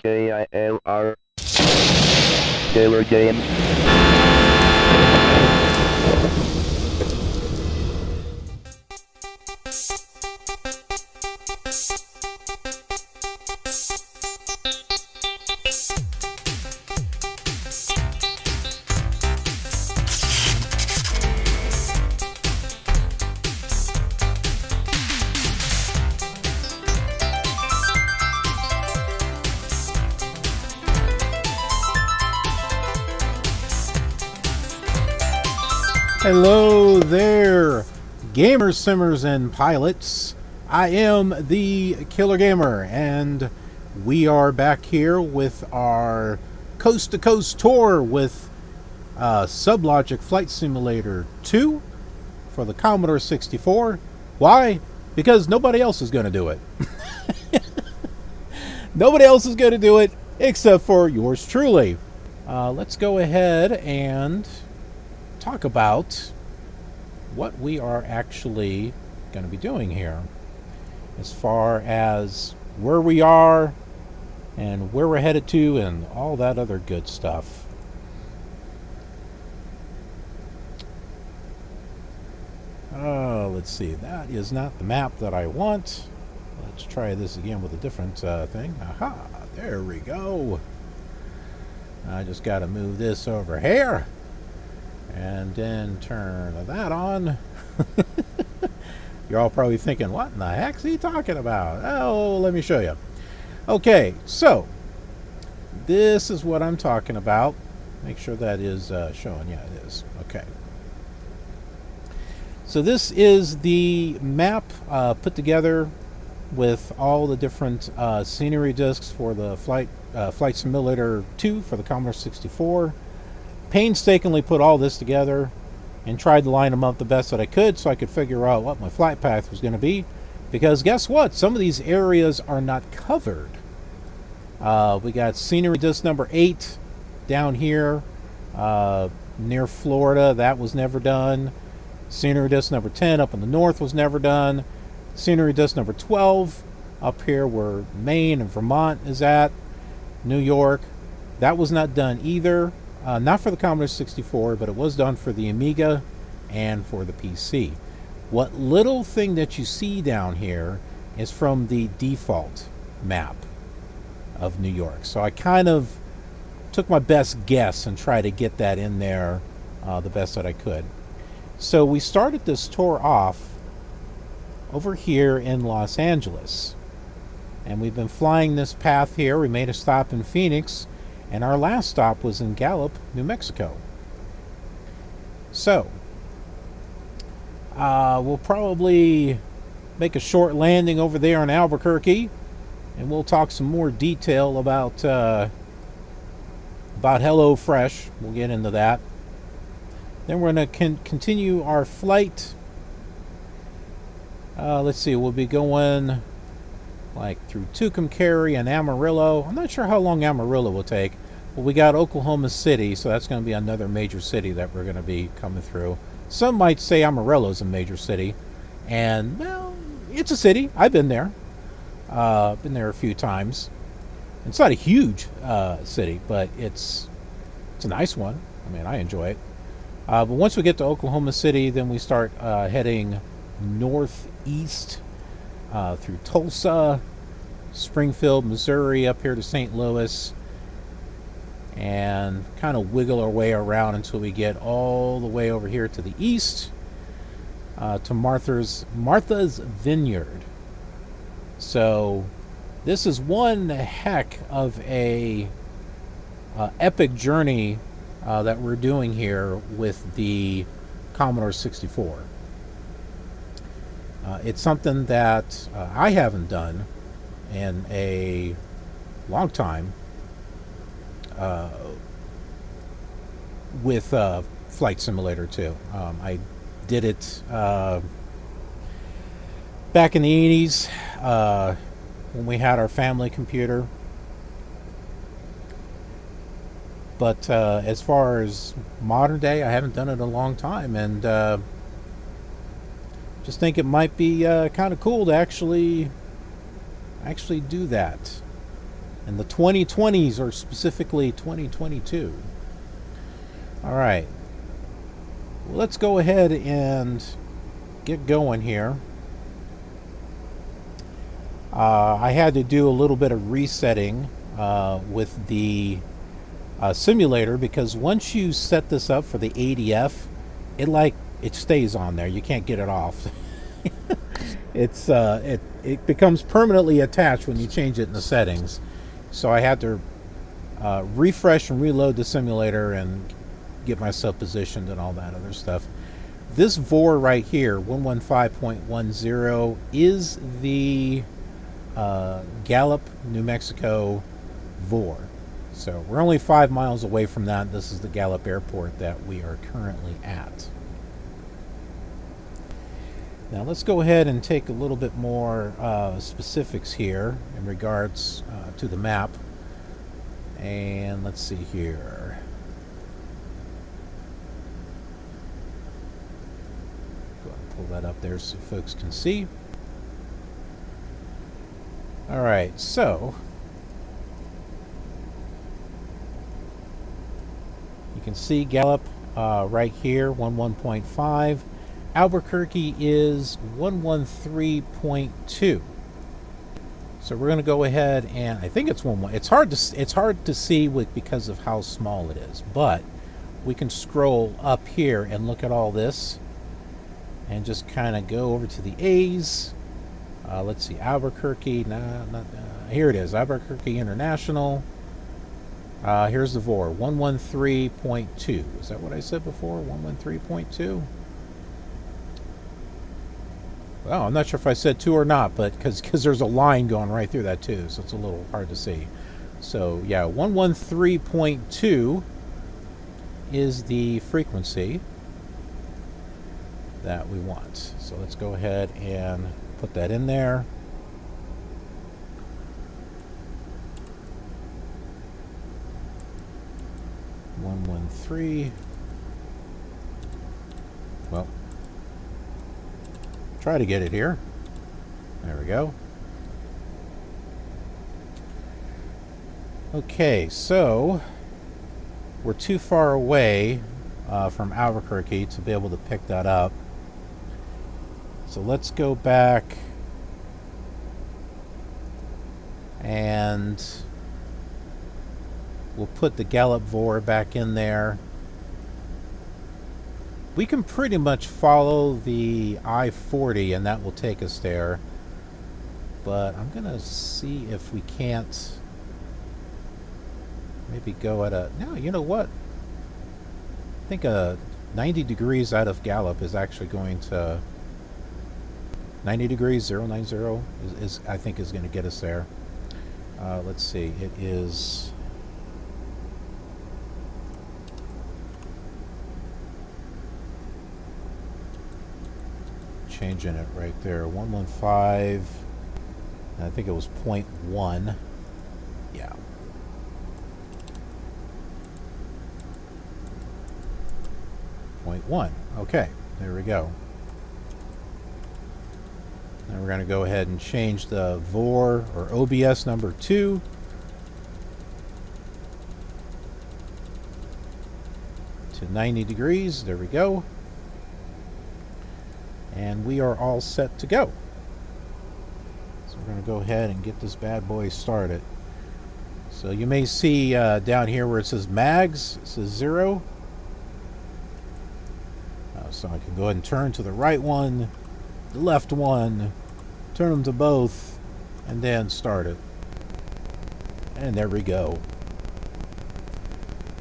KILR Killer Game. Hello there, gamers, simmers, and pilots. I am the Killer Gamer, and we are back here with our coast-to-coast tour with SubLogic Flight Simulator 2 for the Commodore 64. Why? Because nobody else is going to do it. Nobody else is going to do it except for yours truly. Let's go ahead and talk about what we are actually going to be doing here as far as where we are and where we're headed to and all that other good stuff. Let's see, that is not the map that I want. Let's try this again with a different thing. Aha, there we go. I just got to move this over here and then turn that on. You're all probably thinking, what in the heck's he talking about? Oh, let me show you. Okay, so this is what I'm talking about. Make sure that is showing. Yeah, it is. Okay. So this is the map put together with all the different scenery discs for the Flight Simulator 2 for the Commodore 64. Painstakingly put all this together and tried to line them up the best that I could so I could figure out what my flight path was going to be, because guess what, some of these areas are not covered. We got scenery disc number 8 down here near Florida. That was never done. Scenery disc number 10 up in the north was never done. Scenery disc number 12 up here where Maine and Vermont is at, New York, that was not done either. Not for the Commodore 64, but it was done for the Amiga and for the PC. What little thing that you see down here is from the default map of New York. So I kind of took my best guess and tried to get that in there the best that I could. So we started this tour off over here in Los Angeles. And we've been flying this path here. We made a stop in Phoenix. And our last stop was in Gallup, New Mexico. So, we'll probably make a short landing over there in Albuquerque, and we'll talk some more detail about Hello Fresh. We'll get into that. Then we're going to continue our flight. Let's see, we'll be going like through Tucumcari and Amarillo. I'm not sure how long Amarillo will take. But we got Oklahoma City, so that's going to be another major city that we're going to be coming through. Some might say Amarillo's a major city. And, well, it's a city. I've been there. Been there a few times. It's not a huge city, but it's a nice one. I mean, I enjoy it. But once we get to Oklahoma City, then we start heading northeast through Tulsa, Springfield, Missouri, up here to St. Louis, and kind of wiggle our way around until we get all the way over here to the east to Martha's Vineyard. So this is one heck of a epic journey that we're doing here with the Commodore 64. It's something that I haven't done in a long time with Flight Simulator 2. I did it back in the 80s when we had our family computer. But as far as modern day, I haven't done it in a long time, and just think it might be kind of cool to actually do that. And the 2020s, or specifically 2022. All right. Well, let's go ahead and get going here. I had to do a little bit of resetting with the simulator, because once you set this up for the ADF, it stays on there. You can't get it off. It becomes permanently attached when you change it in the settings. So I had to refresh and reload the simulator and get myself positioned and all that other stuff. This VOR right here, 115.10, is the Gallup, New Mexico VOR. So we're only 5 miles away from that. This is the Gallup airport that we are currently at. Now let's go ahead and take a little bit more specifics here in regards to the map. And let's see here. Go ahead and pull that up there so folks can see. All right, so you can see Gallup right here, 11.5. Albuquerque is 113.2. So we're going to go ahead and I think it's 11. It's hard to see because of how small it is, but we can scroll up here and look at all this and just kind of go over to the A's. Let's see, Albuquerque. Here it is, Albuquerque International. Here's the VOR, 113.2. Is that what I said before? 113.2. Well, I'm not sure if I said 2 or not, but because there's a line going right through that too, so it's a little hard to see. So yeah, 113.2 is the frequency that we want. So let's go ahead and put that in there. .113. Well, try to get it here. There we go. Okay, so we're too far away from Albuquerque to be able to pick that up. So let's go back and we'll put the Gallup VOR back in there. We can pretty much follow the I-40 and that will take us there. But I'm going to see if we can't maybe go at a... No, you know what? I think 90 degrees out of Gallup is actually going to... 90 degrees, 090 is I think is going to get us there. Let's see, it is... Changing it right there, 115, I think it was 0.1. Yeah. 0.1. Okay, there we go. Now we're going to go ahead and change the VOR or OBS number 2 to 90 degrees. There we go. And we are all set to go. So we're going to go ahead and get this bad boy started. So you may see down here where it says mags, it says 0. So I can go ahead and turn to the right one, the left one, turn them to both, and then start it. And there we go.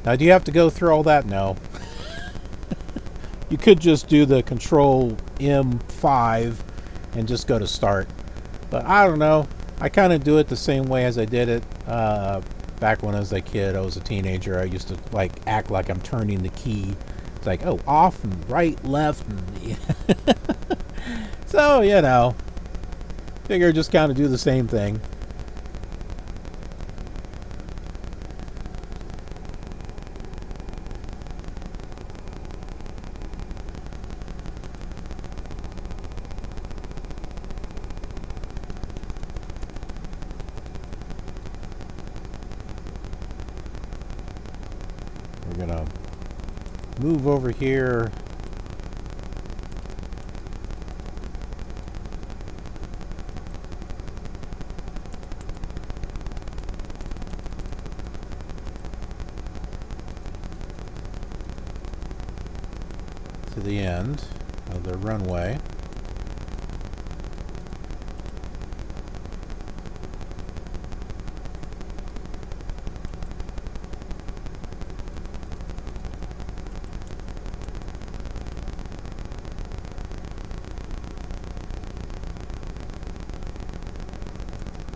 Now do you have to go through all that? No. You could just do the Control M5 and just go to start. But I don't know. I kind of do it the same way as I did it back when I was a kid. I was a teenager. I used to act like I'm turning the key. It's like, oh, off and right, left. And so, you know, figure just kind of do the same thing. move over here. To the end of the runway.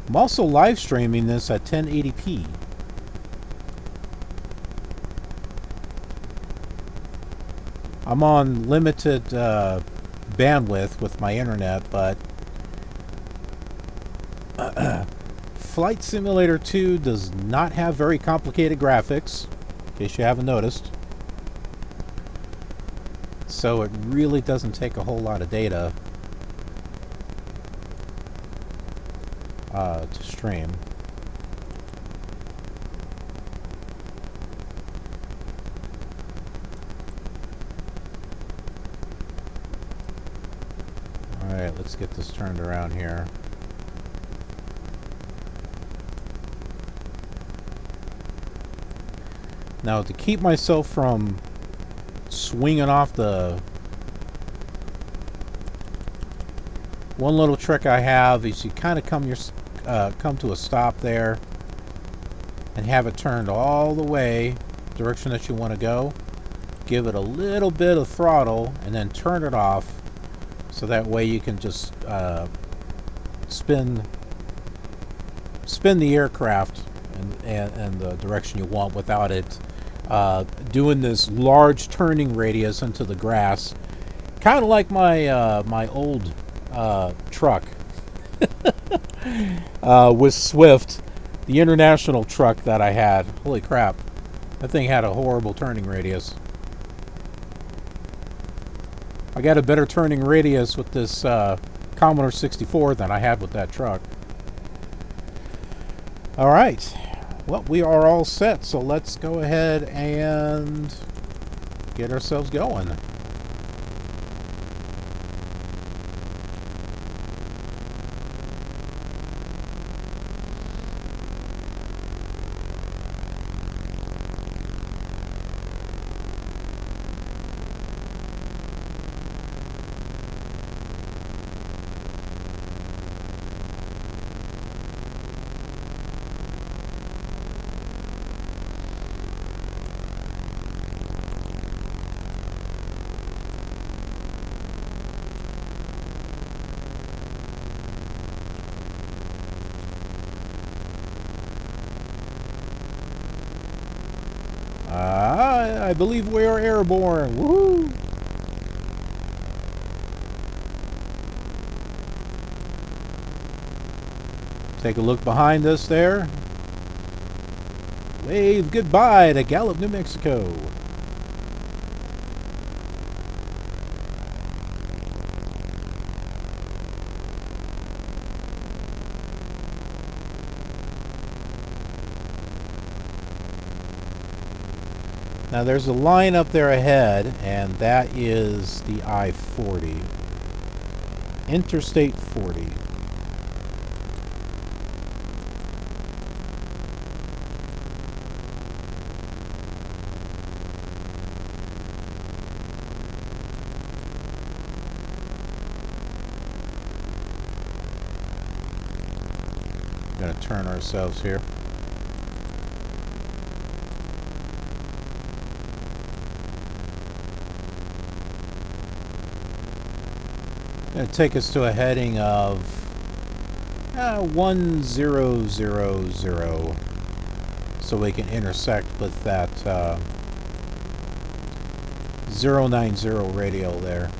I'm also live streaming this at 1080p. I'm on limited bandwidth with my internet, but Flight Simulator 2 does not have very complicated graphics, in case you haven't noticed. So it really doesn't take a whole lot of data to stream. Alright, let's get this turned around here. Now, to keep myself from swinging off the... One little trick I have is you kind of come to a stop there and have it turned all the way direction that you want to go. Give it a little bit of throttle and then turn it off, so that way you can just spin the aircraft in the direction you want without it doing this large turning radius into the grass. Kind of like my my old truck with Swift, the international truck that I had. Holy crap, that thing had a horrible turning radius. I got a better turning radius with this Commodore 64 than I had with that truck. Alright, well, we are all set, so let's go ahead and get ourselves going. I believe we are airborne. Woohoo! Take a look behind us there. Wave goodbye to Gallup, New Mexico. Now there's a line up there ahead, and that is the I-40. Interstate 40. Gonna turn ourselves here. Going to take us to a heading of 1000, so we can intersect with that 090 radial there.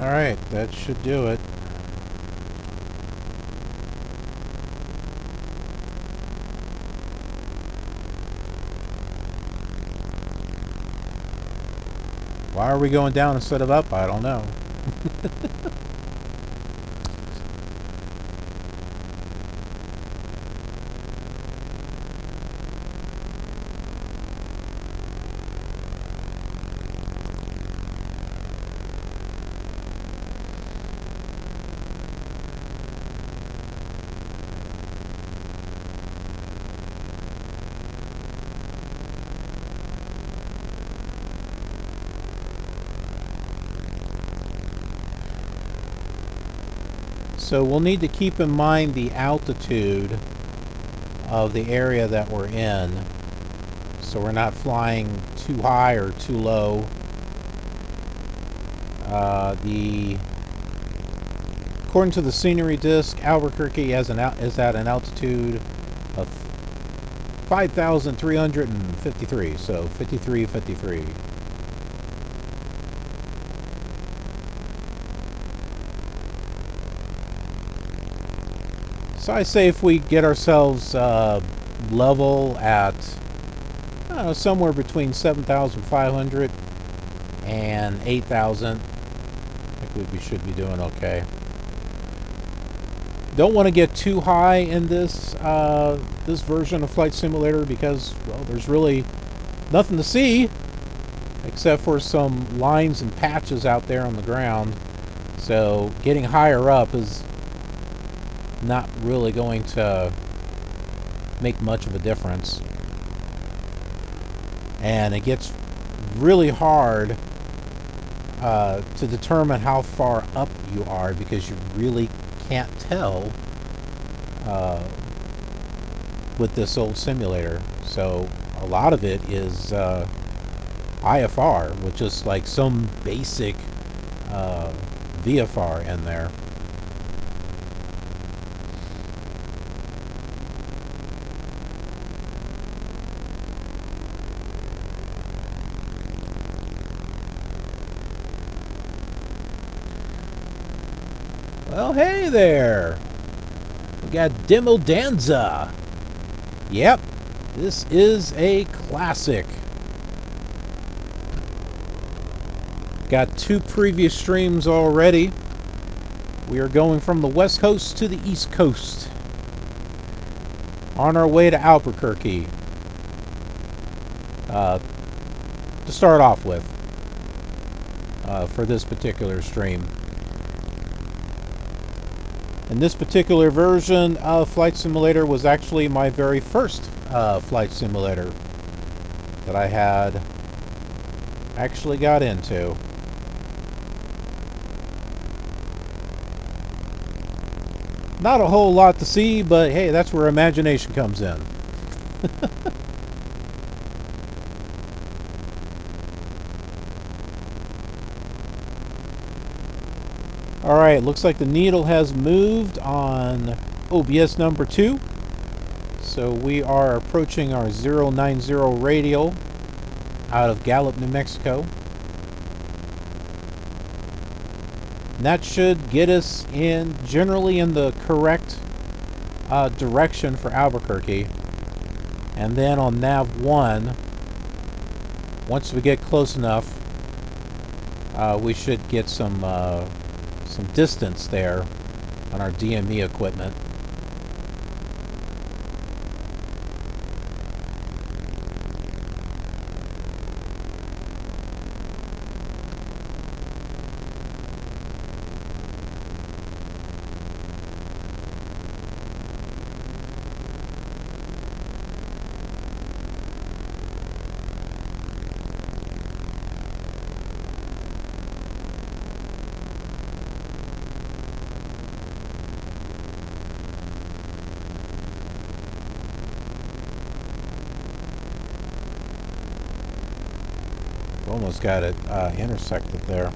Alright, that should do it. Why are we going down instead of up? I don't know. So we'll need to keep in mind the altitude of the area that we're in, so we're not flying too high or too low. According to the scenery disk, Albuquerque is at an altitude of 5,353, so 53. So I say if we get ourselves level at, I don't know, somewhere between 7,500 and 8,000, I think we should be doing okay. Don't want to get too high in this this version of Flight Simulator because, well, there's really nothing to see except for some lines and patches out there on the ground. So getting higher up is not really going to make much of a difference. And it gets really hard to determine how far up you are because you really can't tell with this old simulator. So a lot of it is IFR, which is like some basic VFR in there. Well, hey there! We got DemoDanza! Yep, this is a classic. Got 2 previous streams already. We are going from the West Coast to the East Coast. On our way to Albuquerque. To start off with. For this particular stream. And this particular version of Flight Simulator was actually my very first Flight Simulator that I had actually got into. Not a whole lot to see, but hey, that's where imagination comes in. Alright, looks like the needle has moved on OBS number 2. So we are approaching our 090 radial out of Gallup, New Mexico. And that should get us generally in the correct direction for Albuquerque. And then on Nav 1, once we get close enough, we should get some distance there on our DME equipment. Almost got it intersected there.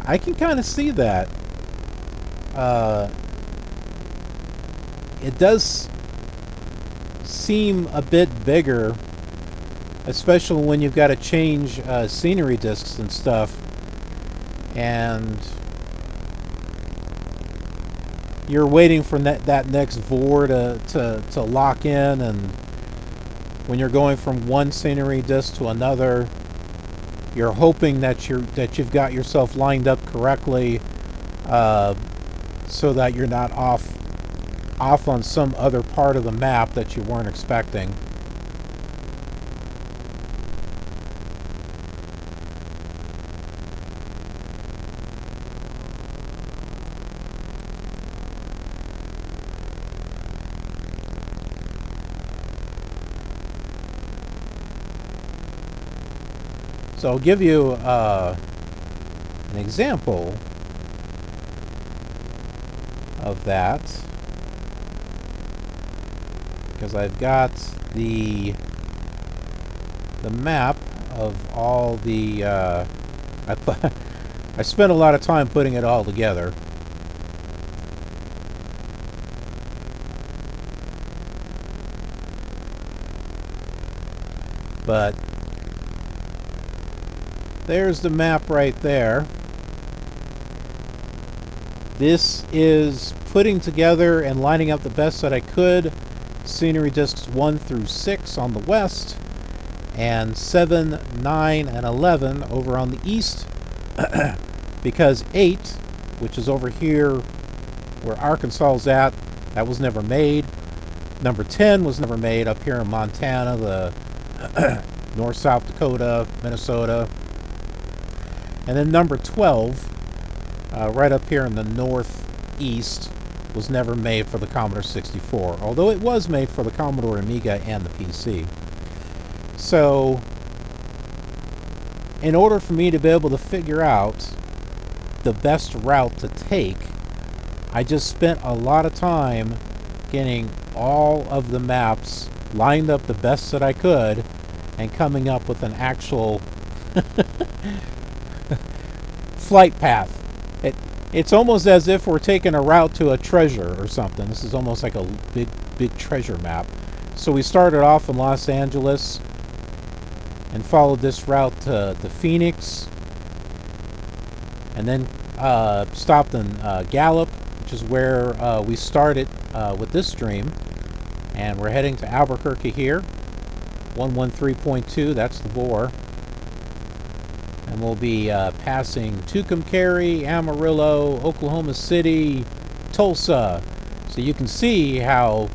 I can kind of see that. It does seem a bit bigger, especially when you've got to change scenery discs and stuff, and you're waiting for that next vor to lock in, and when you're going from one scenery disc to another, you're hoping that you've got yourself lined up correctly, so that you're not off on some other part of the map that you weren't expecting. So I'll give you an example of that, because I've got the map of all the I spent a lot of time putting it all together. But there's the map right there. This is putting together and lining up the best that I could scenery discs 1 through 6 on the west, and 7, 9, and 11 over on the east, because 8, which is over here where Arkansas is at, that was never made. Number 10 was never made up here in Montana, the North, South Dakota, Minnesota. And then number 12, right up here in the northeast, was never made for the Commodore 64, although it was made for the Commodore Amiga and the PC. So, in order for me to be able to figure out the best route to take, I just spent a lot of time getting all of the maps lined up the best that I could and coming up with an actual flight path. It's almost as if we're taking a route to a treasure or something. This is almost like a big treasure map. So we started off in Los Angeles and followed this route to Phoenix, and then stopped in Gallup, which is where we started with this stream, and we're heading to Albuquerque here, 113.2, that's the VOR. And we'll be passing Tucumcari, Amarillo, Oklahoma City, Tulsa. So you can see how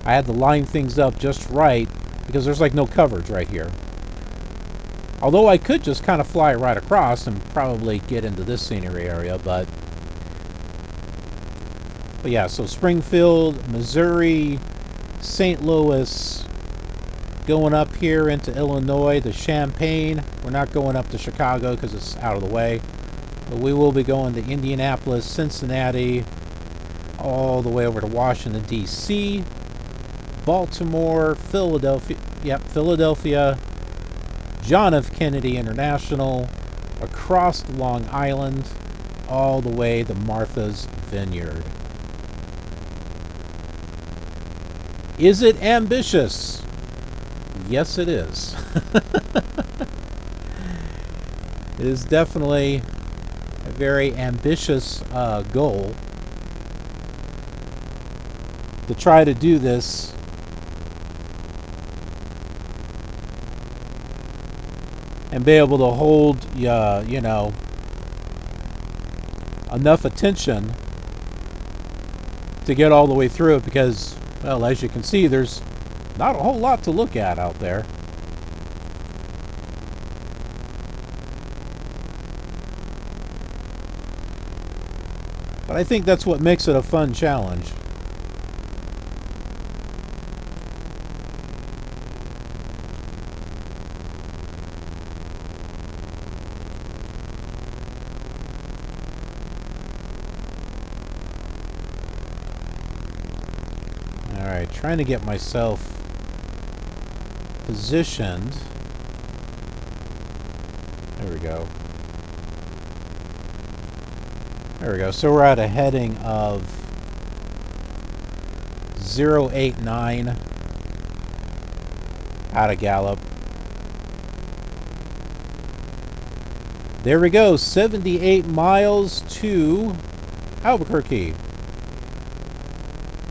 I had to line things up just right, because there's like no coverage right here. Although I could just kind of fly right across and probably get into this scenery area, but yeah, so Springfield, Missouri, St. Louis, going up here into Illinois, the Champaign. We're not going up to Chicago because it's out of the way. But we will be going to Indianapolis, Cincinnati, all the way over to Washington, D.C., Baltimore, Philadelphia, Philadelphia, John F. Kennedy International, across Long Island, all the way to Martha's Vineyard. Is it ambitious? Yes, it is. It is definitely a very ambitious goal to try to do this and be able to hold, you know, enough attention to get all the way through it, because, well, as you can see, there's not a whole lot to look at out there. But I think that's what makes it a fun challenge. Alright, trying to get myself positioned. There we go. There we go. So we're at a heading of 089 out of Gallup. There we go. 78 miles to Albuquerque.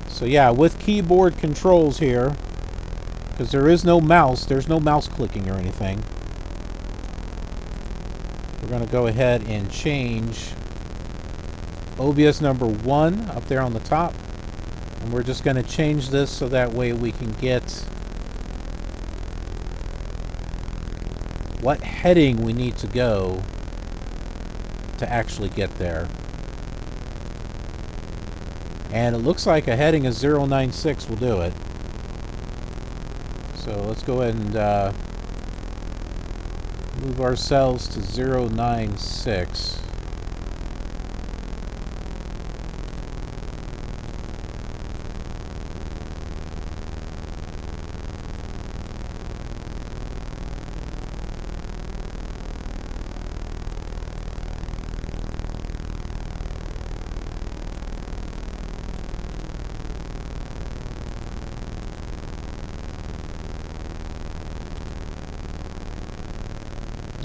So yeah, with keyboard controls here, because there is no mouse. There's no mouse clicking or anything. We're going to go ahead and change OBS number 1 up there on the top. And we're just going to change this so that way we can get what heading we need to go to actually get there. And it looks like a heading of 096 will do it. So let's go ahead and move ourselves to 096.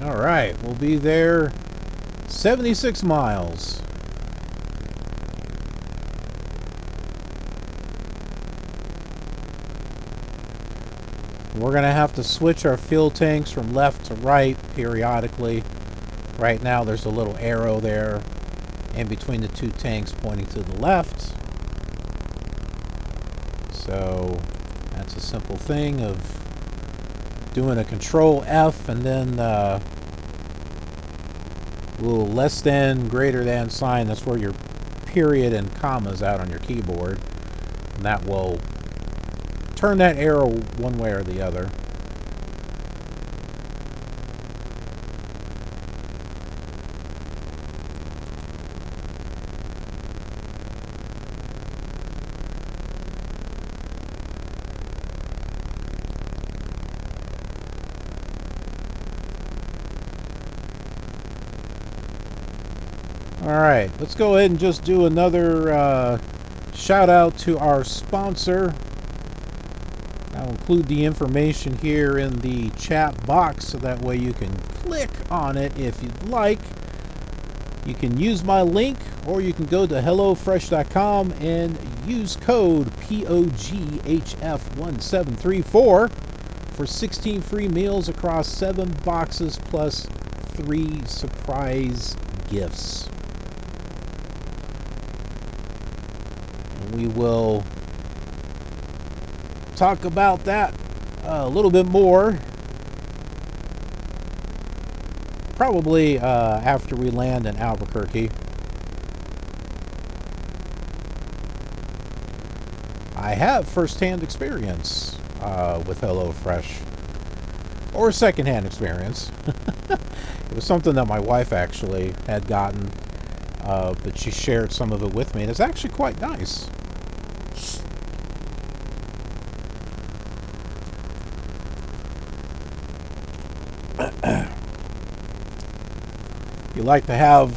All right, we'll be there 76 miles. We're going to have to switch our fuel tanks from left to right periodically. Right now there's a little arrow there in between the two tanks pointing to the left. So that's a simple thing of doing a Control F and then little less than, greater than sign. That's where your period and comma is out on your keyboard. And that will turn that arrow one way or the other. Alright, let's go ahead and just do another shout out to our sponsor. I'll include the information here in the chat box so that way you can click on it if you'd like. You can use my link or you can go to HelloFresh.com and use code POGHF1734 for 16 free meals across 7 boxes plus 3 surprise gifts. We will talk about that a little bit more probably after we land in Albuquerque. I have first-hand experience with HelloFresh, or second-hand experience. It was something that my wife actually had gotten, but she shared some of it with me, and it's actually quite nice. You like to have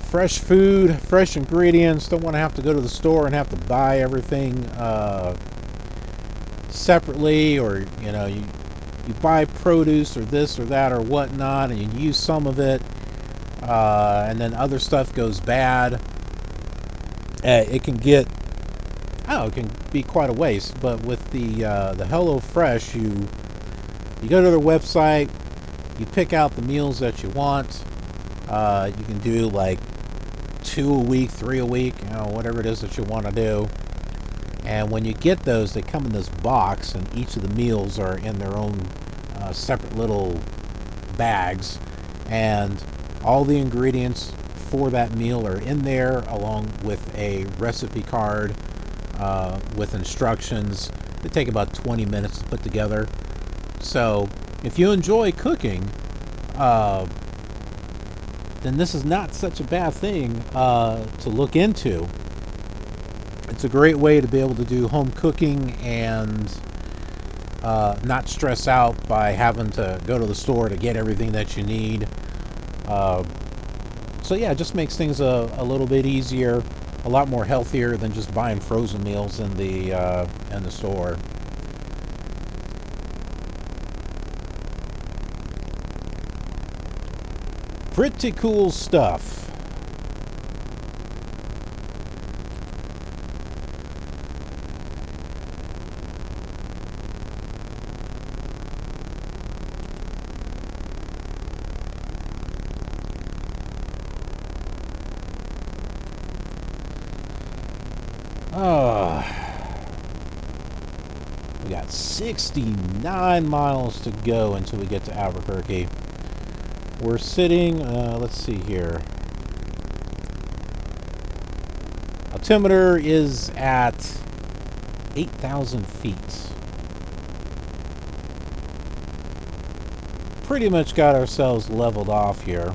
fresh food, fresh ingredients, don't want to have to go to the store and have to buy everything separately, or you know, you buy produce or this or that or whatnot and you use some of it and then other stuff goes bad. It can get, it can be quite a waste. But with the HelloFresh, you go to their website, you pick out the meals that you want. You can do like 2 a week, 3 a week, you know, whatever it is that you want to do. And when you get those, they come in this box, and each of the meals are in their own separate little bags, and all the ingredients for that meal are in there, along with a recipe card with instructions. They take about 20 minutes to put together. So if you enjoy cooking, then this is not such a bad thing to look into. It's a great way to be able to do home cooking and not stress out by having to go to the store to get everything that you need. So yeah, it just makes things a little bit easier, a lot more healthier than just buying frozen meals in the store. Pretty cool stuff. We got 69 miles to go until we get to Albuquerque. We're sitting, let's see here. Altimeter is at 8,000 feet. Pretty much got ourselves leveled off here.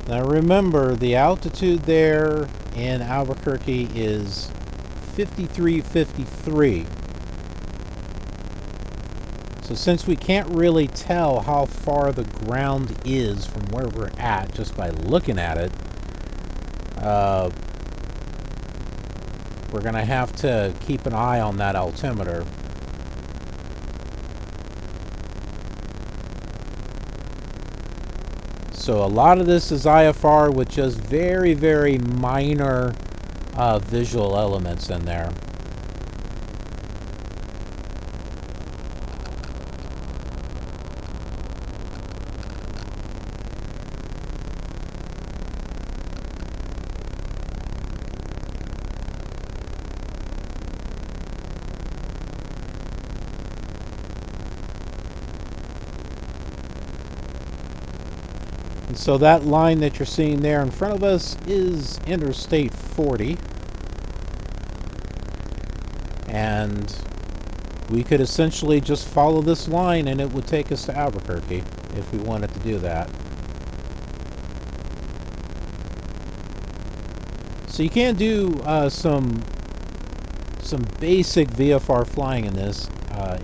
Now remember, the altitude there in Albuquerque is 5353. So since we can't really tell how far the ground is from where we're at just by looking at it, we're going to have to keep an eye on that altimeter. So a lot of this is IFR with just very, very minor visual elements in there. So that line that you're seeing there in front of us is Interstate 40. And we could essentially just follow this line and it would take us to Albuquerque if we wanted to do that. So you can do some basic VFR flying in this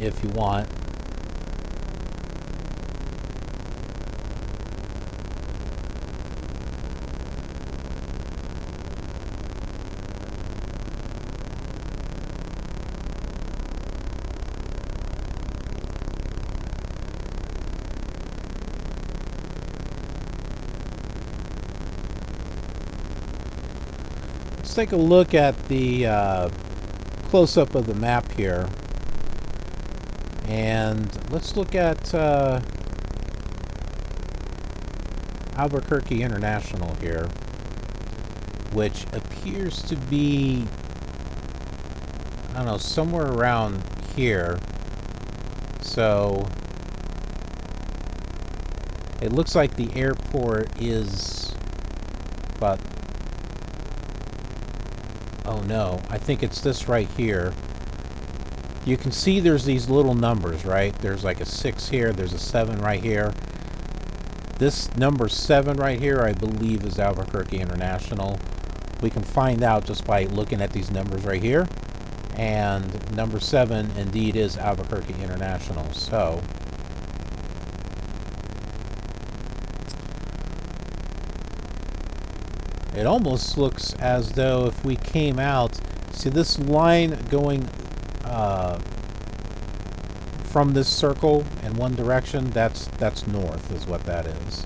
if you want. Let's take a look at the close-up of the map here. And let's look at Albuquerque International here, which appears to be, I don't know, somewhere around here. So it looks like the airport is about, oh no, I think it's this right here. You can see there's these little numbers, right? There's like a 6 here, there's a 7 right here. This number 7 right here, I believe, is Albuquerque International. We can find out just by looking at these numbers right here. And number 7 indeed is Albuquerque International. So it almost looks as though if we came out, see this line going from this circle in one direction, that's north is what that is.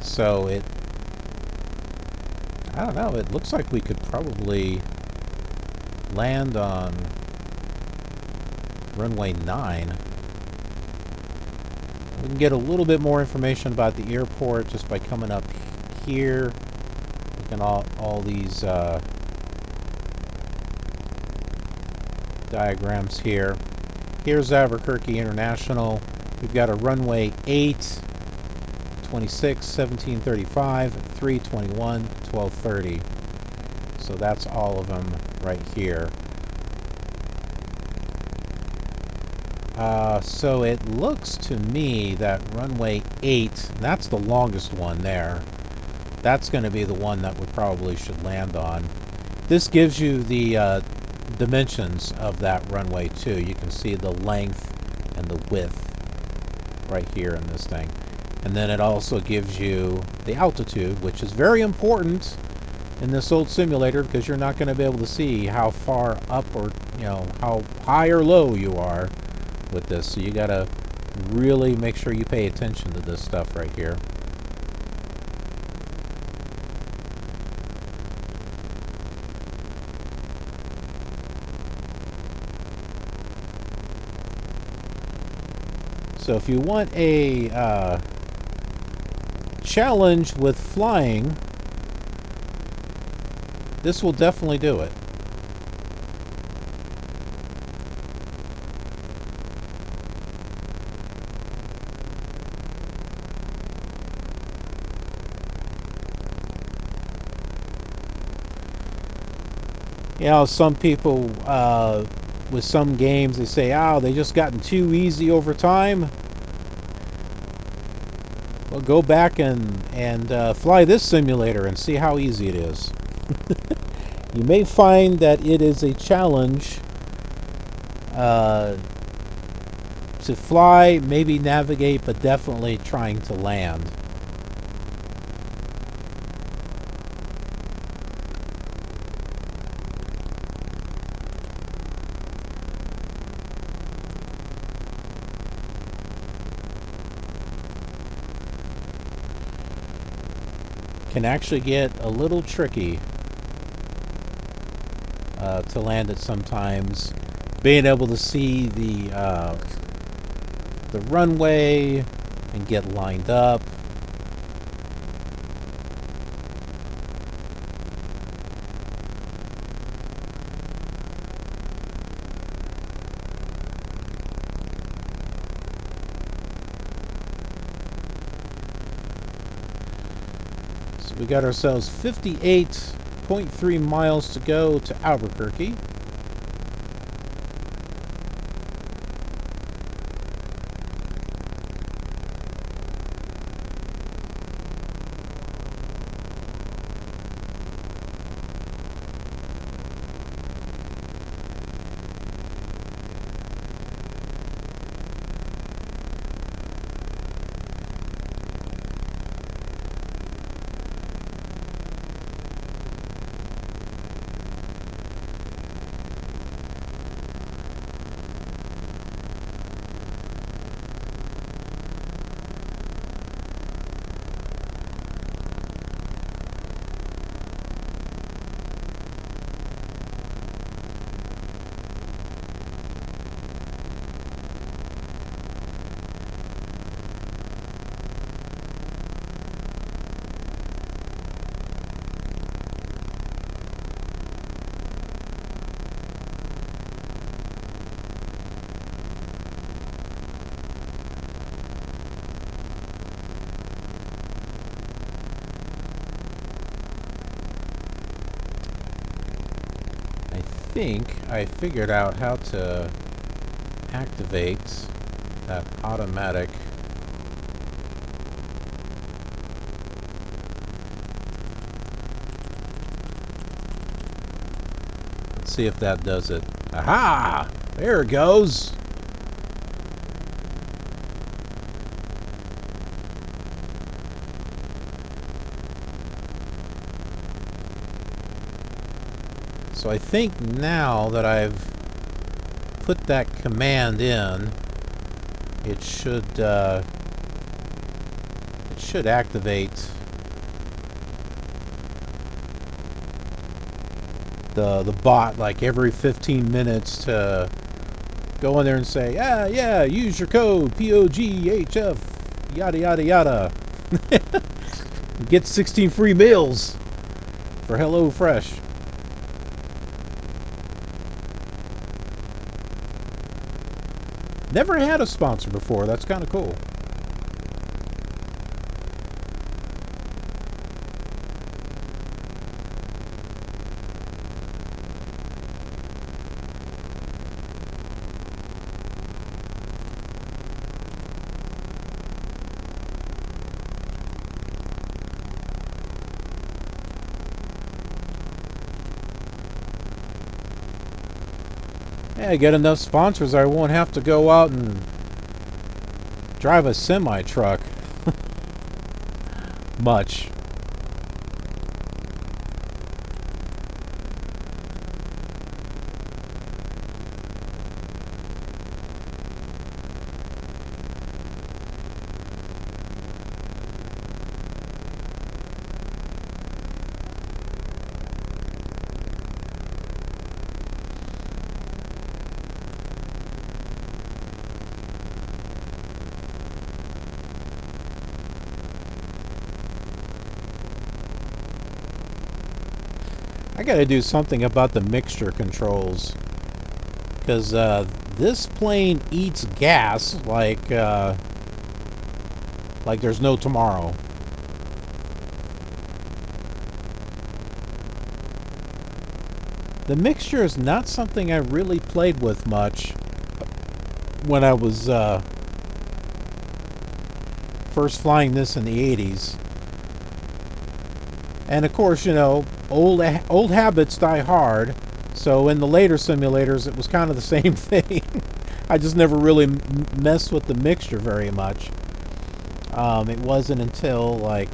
So it, I don't know, it looks like we could probably land on runway 9. We can get a little bit more information about the airport just by coming up here. Looking at all these diagrams here. Here's Albuquerque International. We've got a runway 8, 26, 1735, 321, 1230. So that's all of them right here. So it looks to me that runway 8, that's the longest one there. That's going to be the one that we probably should land on. This gives you the dimensions of that runway too. You can see the length and the width right here in this thing. And then it also gives you the altitude, which is very important in this old simulator because you're not going to be able to see how far up or, how high or low you are with this. So you got to really make sure you pay attention to this stuff right here. So if you want a challenge with flying, this will definitely do it. Some people with some games, they say, oh, they just gotten too easy over time. Well, go back and fly this simulator and see how easy it is. You may find that it is a challenge to fly, maybe navigate, but definitely trying to land. Can actually get a little tricky to land it sometimes. Being able to see the runway and get lined up. We got ourselves 58.3 miles to go to Albuquerque. I think I figured out how to activate that automatic let's see if that does it. Aha! There it goes. So I think now that I've put that command in, it should activate the bot like every 15 minutes to go in there and say, yeah, use your code POGHF yada yada yada. Get 16 free meals for HelloFresh. Never had a sponsor before. That's kind of cool. Yeah, get enough sponsors, I won't have to go out and drive a semi-truck much. I gotta do something about the mixture controls, because this plane eats gas like there's no tomorrow. The mixture is not something I really played with much when I was first flying this in the 80s. And of course, you know, old habits die hard. So in the later simulators, it was kind of the same thing. I just never really messed with the mixture very much. It wasn't until like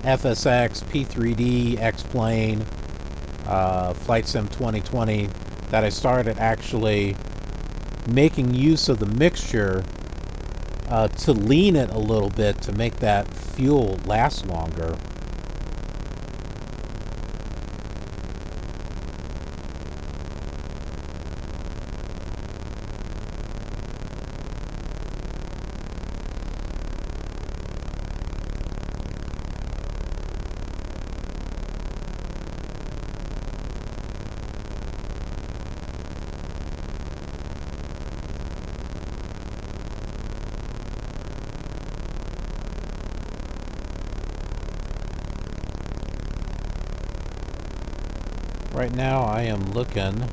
FSX, P3D, X-Plane, Flight Sim 2020 that I started actually making use of the mixture to lean it a little bit to make that fuel last longer. Right now I am looking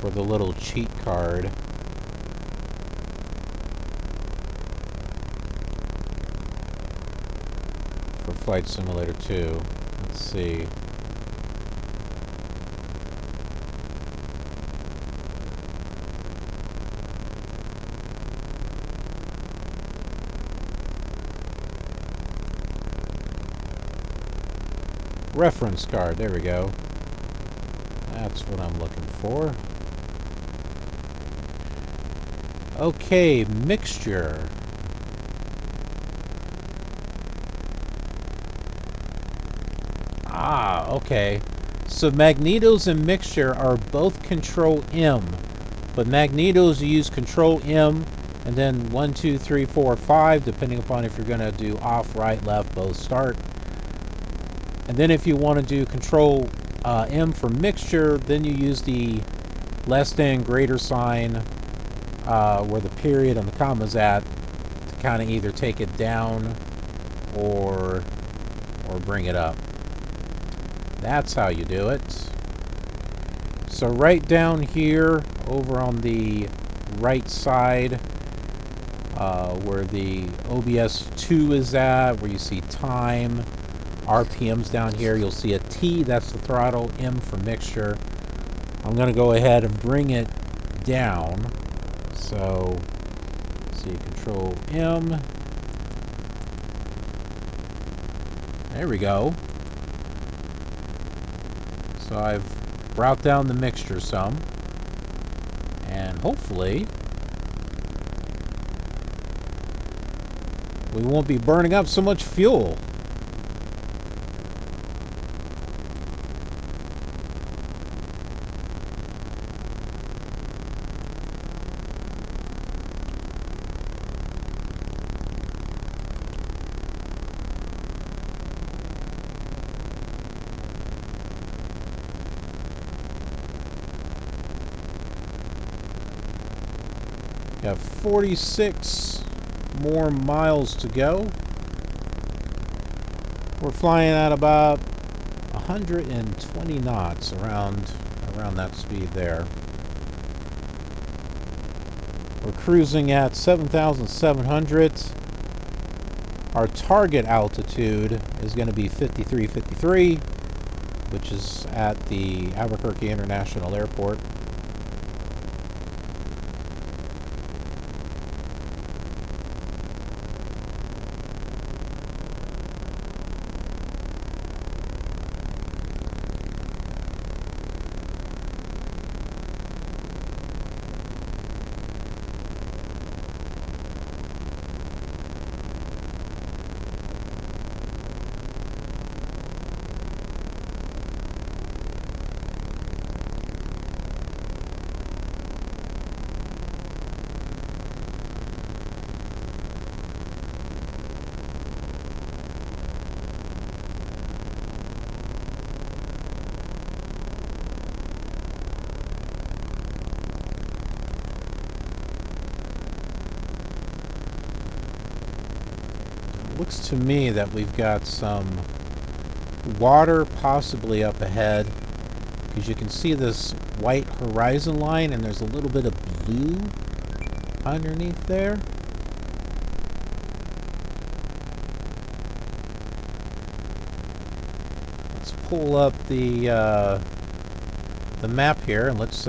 for the little cheat card. For Flight Simulator 2. Let's see. Reference card, there we go. That's what I'm looking for. Okay, mixture. Ah, okay. So magnetos and mixture are both Control M, but magnetos you use Control M and then 1, 2, 3, 4, 5, depending upon if you're going to do off, right, left, both start. And then if you want to do Control M for mixture, then you use the less than greater sign where the period and the comma is at to kind of either take it down or bring it up. That's how you do it. So right down here over on the right side where the OBS 2 is at, where you see time, RPMs down here, you'll see a T, that's the throttle, M for mixture. I'm going to go ahead and bring it down. So, see, Control M. There we go. So I've brought down the mixture some. And hopefully we won't be burning up so much fuel. Got 46 more miles to go. We're flying at about 120 knots around that speed there. We're cruising at 7,700. Our target altitude is going to be 5353, which is at the Albuquerque International Airport. Looks to me that we've got some water possibly up ahead, because you can see this white horizon line and there's a little bit of blue underneath there. Let's pull up the map here and let's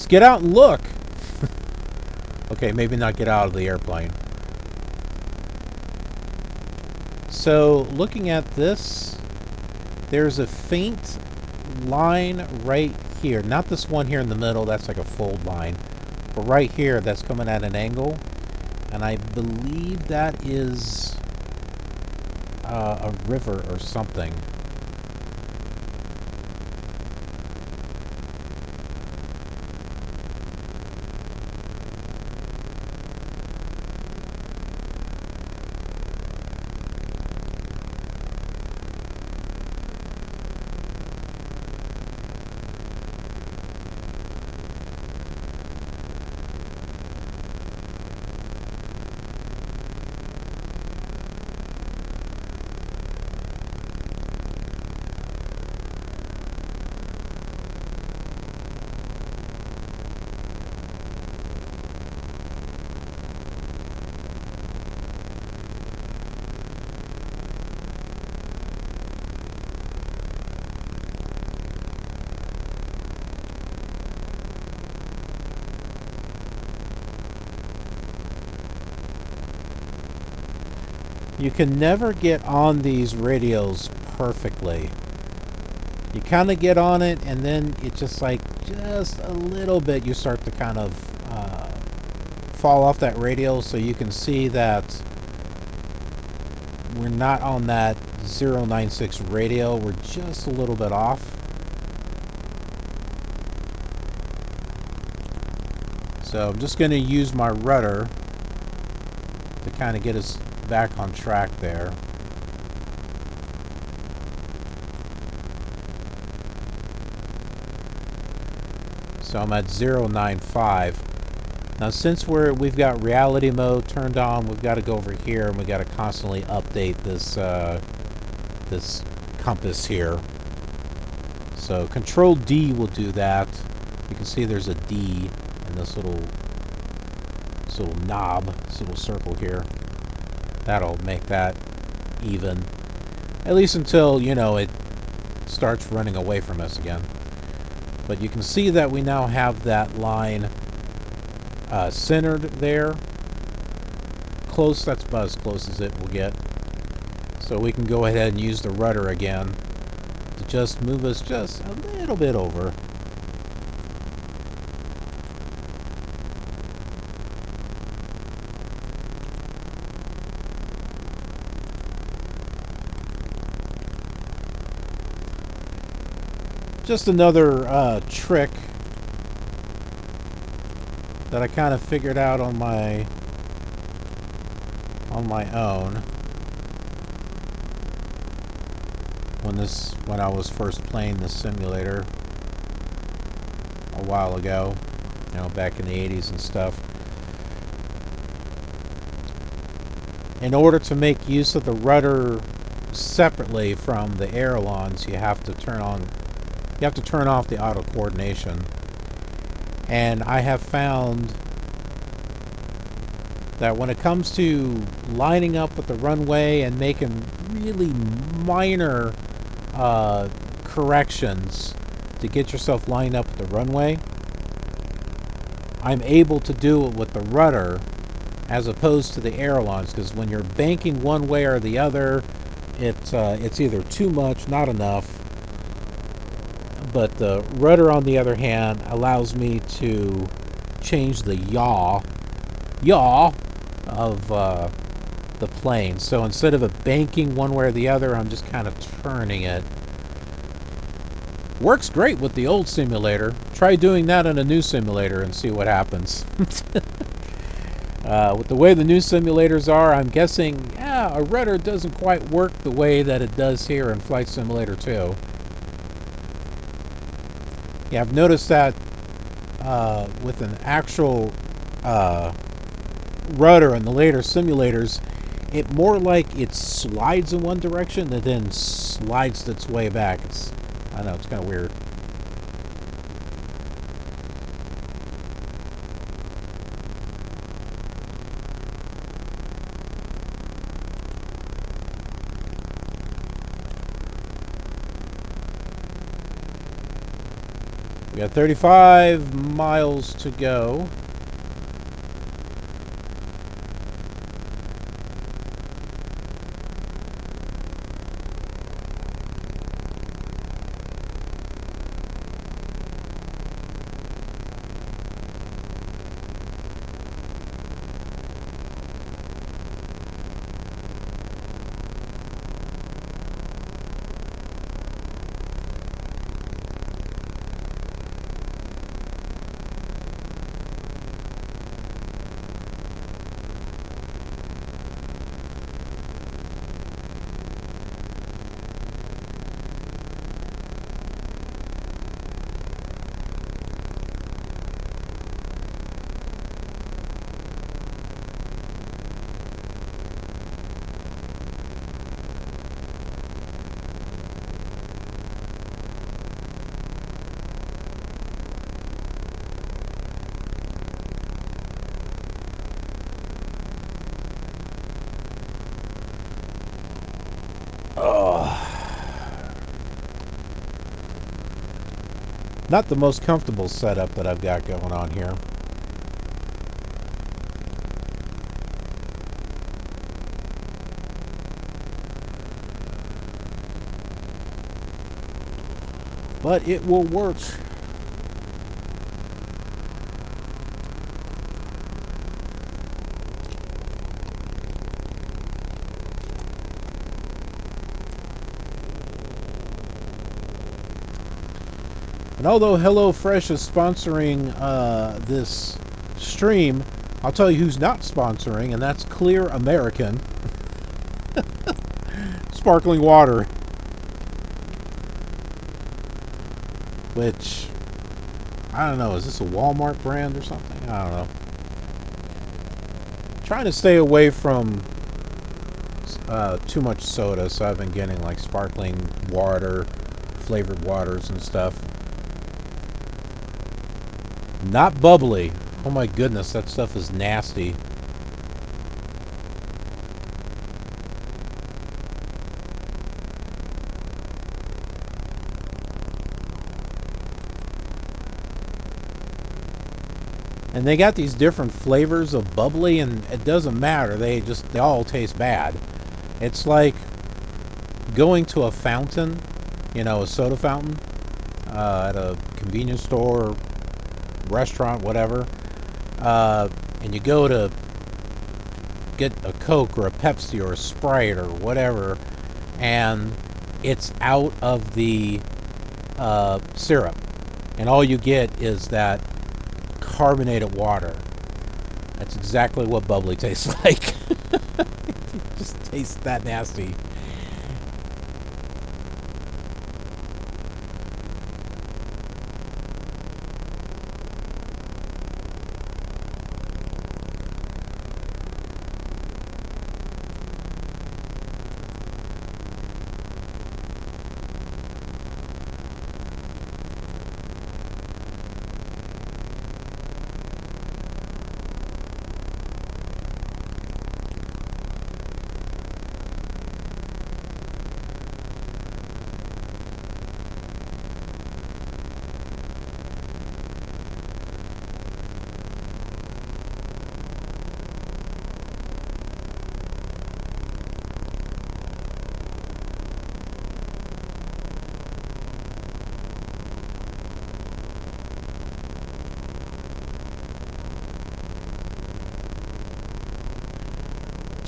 get out and look. Okay, maybe not get out of the airplane. So, looking at this, there's a faint line right here. Not this one here in the middle, that's like a fold line. But right here, that's coming at an angle. And I believe that is a river or something. You can never get on these radios perfectly. You kind of get on it, and then it's just like, just a little bit, you start to kind of fall off that radio, so you can see that we're not on that 096 radio. We're just a little bit off. So I'm just going to use my rudder to kind of get us back on track there. So I'm at 095. Now since we've got reality mode turned on, we've got to go over here and we've got to constantly update this this compass here. So Control D will do that. You can see there's a D in this little knob, this little circle here. That'll make that even, at least until, you know, it starts running away from us again. But you can see that we now have that line centered there. Close, that's about as close as it will get. So we can go ahead and use the rudder again to just move us just a little bit over. Just another trick that I kind of figured out on my own when I was first playing this simulator a while ago, you know, back in the 80s and stuff. In order to make use of the rudder separately from the ailerons, you have to turn off the auto coordination. And I have found that when it comes to lining up with the runway and making really minor corrections to get yourself lined up with the runway, I'm able to do it with the rudder as opposed to the ailerons, because when you're banking one way or the other, it's either too much, not enough. But the rudder, on the other hand, allows me to change the yaw of the plane. So instead of it banking one way or the other, I'm just kind of turning it. Works great with the old simulator. Try doing that on a new simulator and see what happens. With the way the new simulators are, I'm guessing, a rudder doesn't quite work the way that it does here in Flight Simulator 2. Yeah, I've noticed that with an actual rudder in the later simulators, it more like it slides in one direction and then slides its way back. I don't know, it's kind of weird. We got 35 miles to go. Not the most comfortable setup that I've got going on here. But it will work. And although HelloFresh is sponsoring this stream, I'll tell you who's not sponsoring, and that's Clear American. Sparkling water. Which, I don't know, is this a Walmart brand or something? I don't know. Trying to stay away from too much soda, so I've been getting like sparkling water, flavored waters and stuff. Not bubbly. Oh my goodness, that stuff is nasty. And they got these different flavors of bubbly, and it doesn't matter. They all taste bad. It's like going to a fountain, you know, a soda fountain, at a convenience store, restaurant, whatever, and you go to get a Coke or a Pepsi or a Sprite or whatever, and it's out of the syrup, and all you get is that carbonated water. That's exactly what bubbly tastes like. It just tastes that nasty.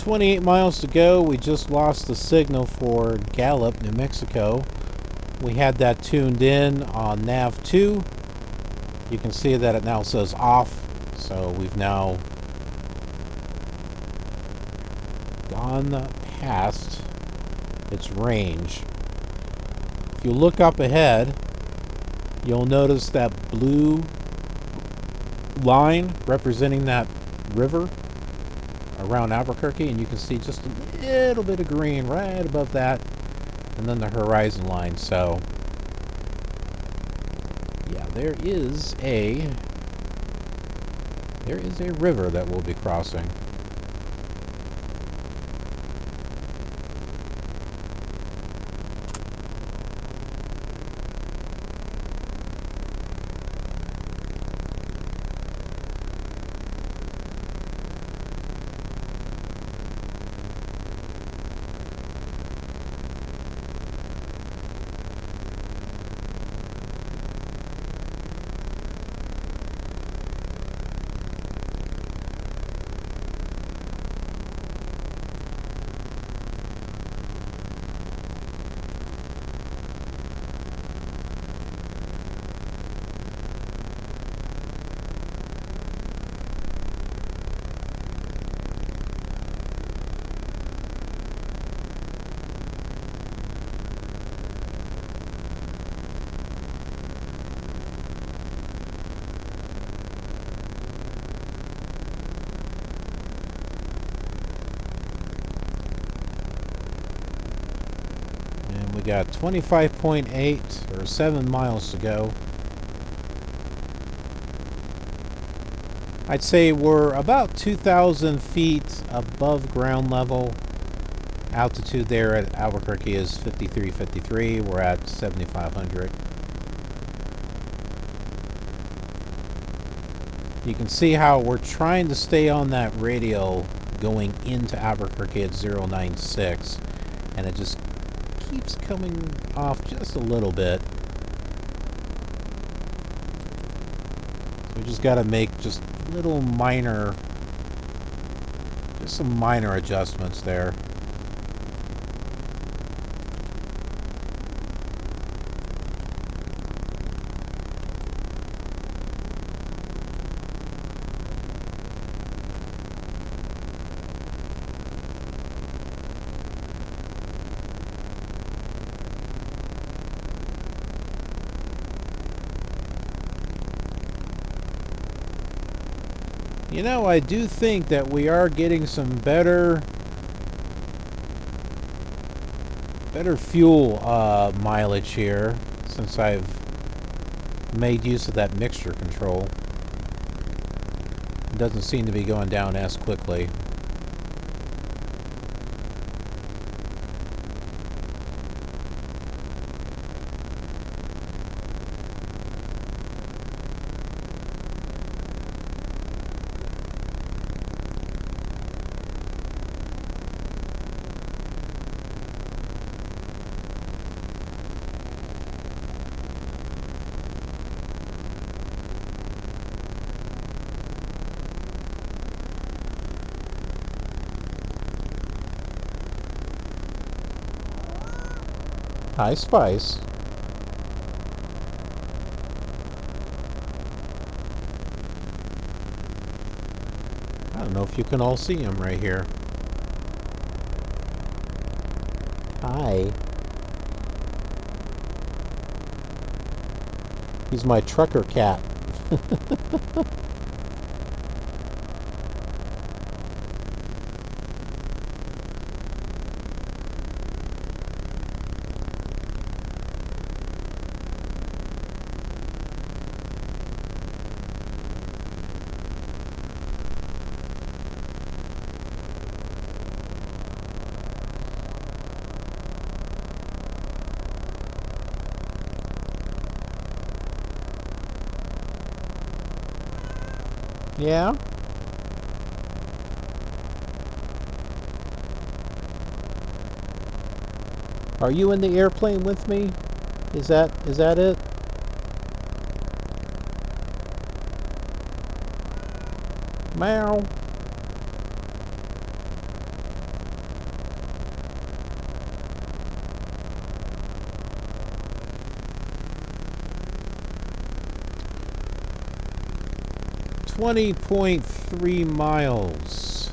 28 miles to go. We just lost the signal for Gallup, New Mexico. We had that tuned in on nav 2. You can see that it now says off, so we've now gone past its range. If you look up ahead, you'll notice that blue line representing that river around Albuquerque, and you can see just a little bit of green right above that, and then the horizon line. So yeah, there is a river that we'll be crossing. We got 25.8 or 7 miles to go. I'd say we're about 2,000 feet above ground level. Altitude there at Albuquerque is 53. We're at 7,500. You can see how we're trying to stay on that radio going into Albuquerque at 096, and it just keeps coming off just a little bit. So we just got to make just little minor, just some minor adjustments there. You know, I do think that we are getting some better fuel mileage here since I've made use of that mixture control. It doesn't seem to be going down as quickly. Hi, Spice. I don't know if you can all see him right here. Hi. He's my trucker cat. Yeah? Are you in the airplane with me? Is that it? Meow. 20.3 miles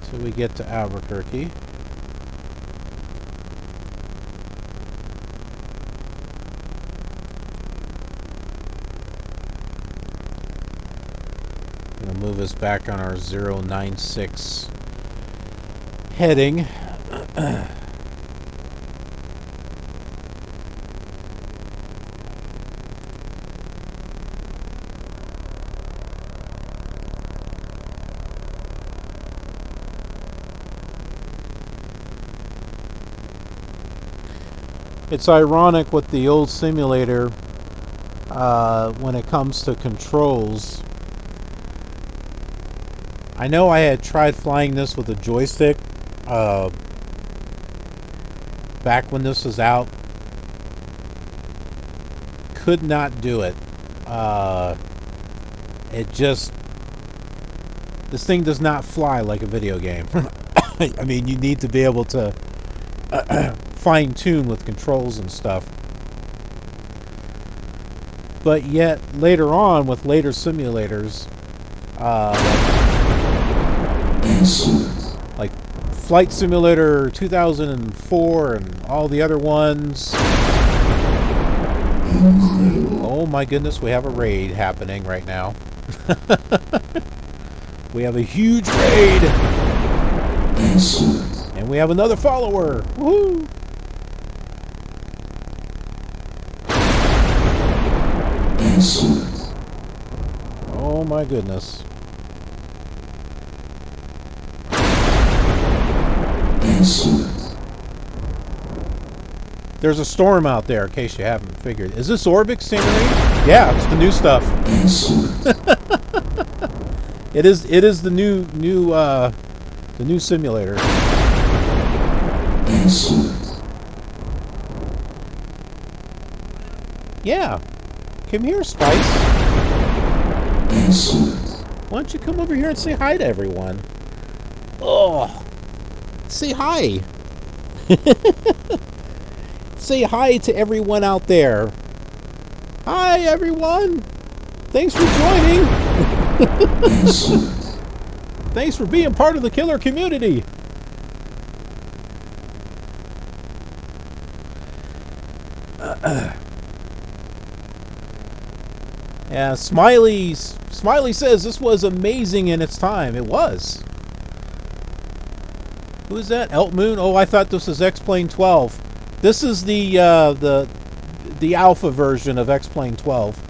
till we get to Albuquerque. Gonna move us back on our 096 heading. It's ironic with the old simulator when it comes to controls. I know I had tried flying this with a joystick back when this was out. Could not do it. This thing does not fly like a video game. I mean, you need to be able to fine-tune with controls and stuff. But yet, later on, with later simulators, like Flight Simulator 2004 and all the other ones. Oh my goodness, we have a raid happening right now. We have a huge raid! And we have another follower! Woohoo! Oh my goodness. There's a storm out there, in case you haven't figured. Is this Orbix scenery? Yeah, it's the new stuff. It is the new simulator. Yeah. Come here, Spice. Why don't you come over here and say hi to everyone? Oh, say hi. Say hi to everyone out there. Hi, everyone. Thanks for joining. Thanks for being part of the KILR community. Yeah, Smiley says this was amazing in its time. It was. Who is that? Elk Moon? Oh, I thought this was X-Plane 12. This is the alpha version of X-Plane 12.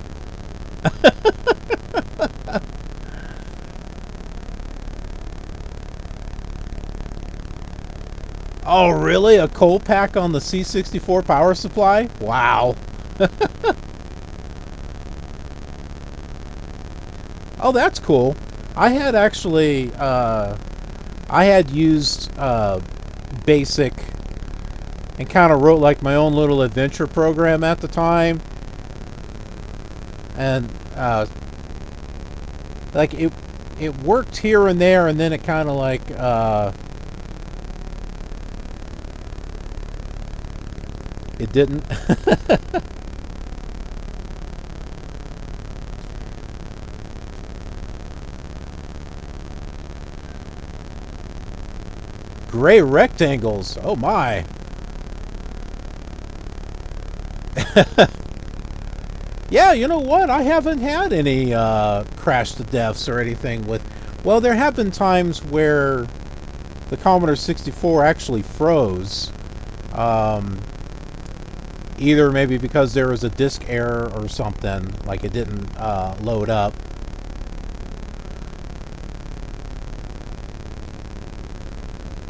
Oh, really? A coal pack on the C64 power supply? Wow. Oh, that's cool. I had actually, I had used BASIC and kind of wrote like my own little adventure program at the time. And, like, it worked here and there, and then it kind of like, it didn't. Gray rectangles. Oh my. Yeah, you know what? I haven't had any crash to deaths or anything with... Well, there have been times where the Commodore 64 actually froze. Either maybe because there was a disk error or something, like it didn't load up.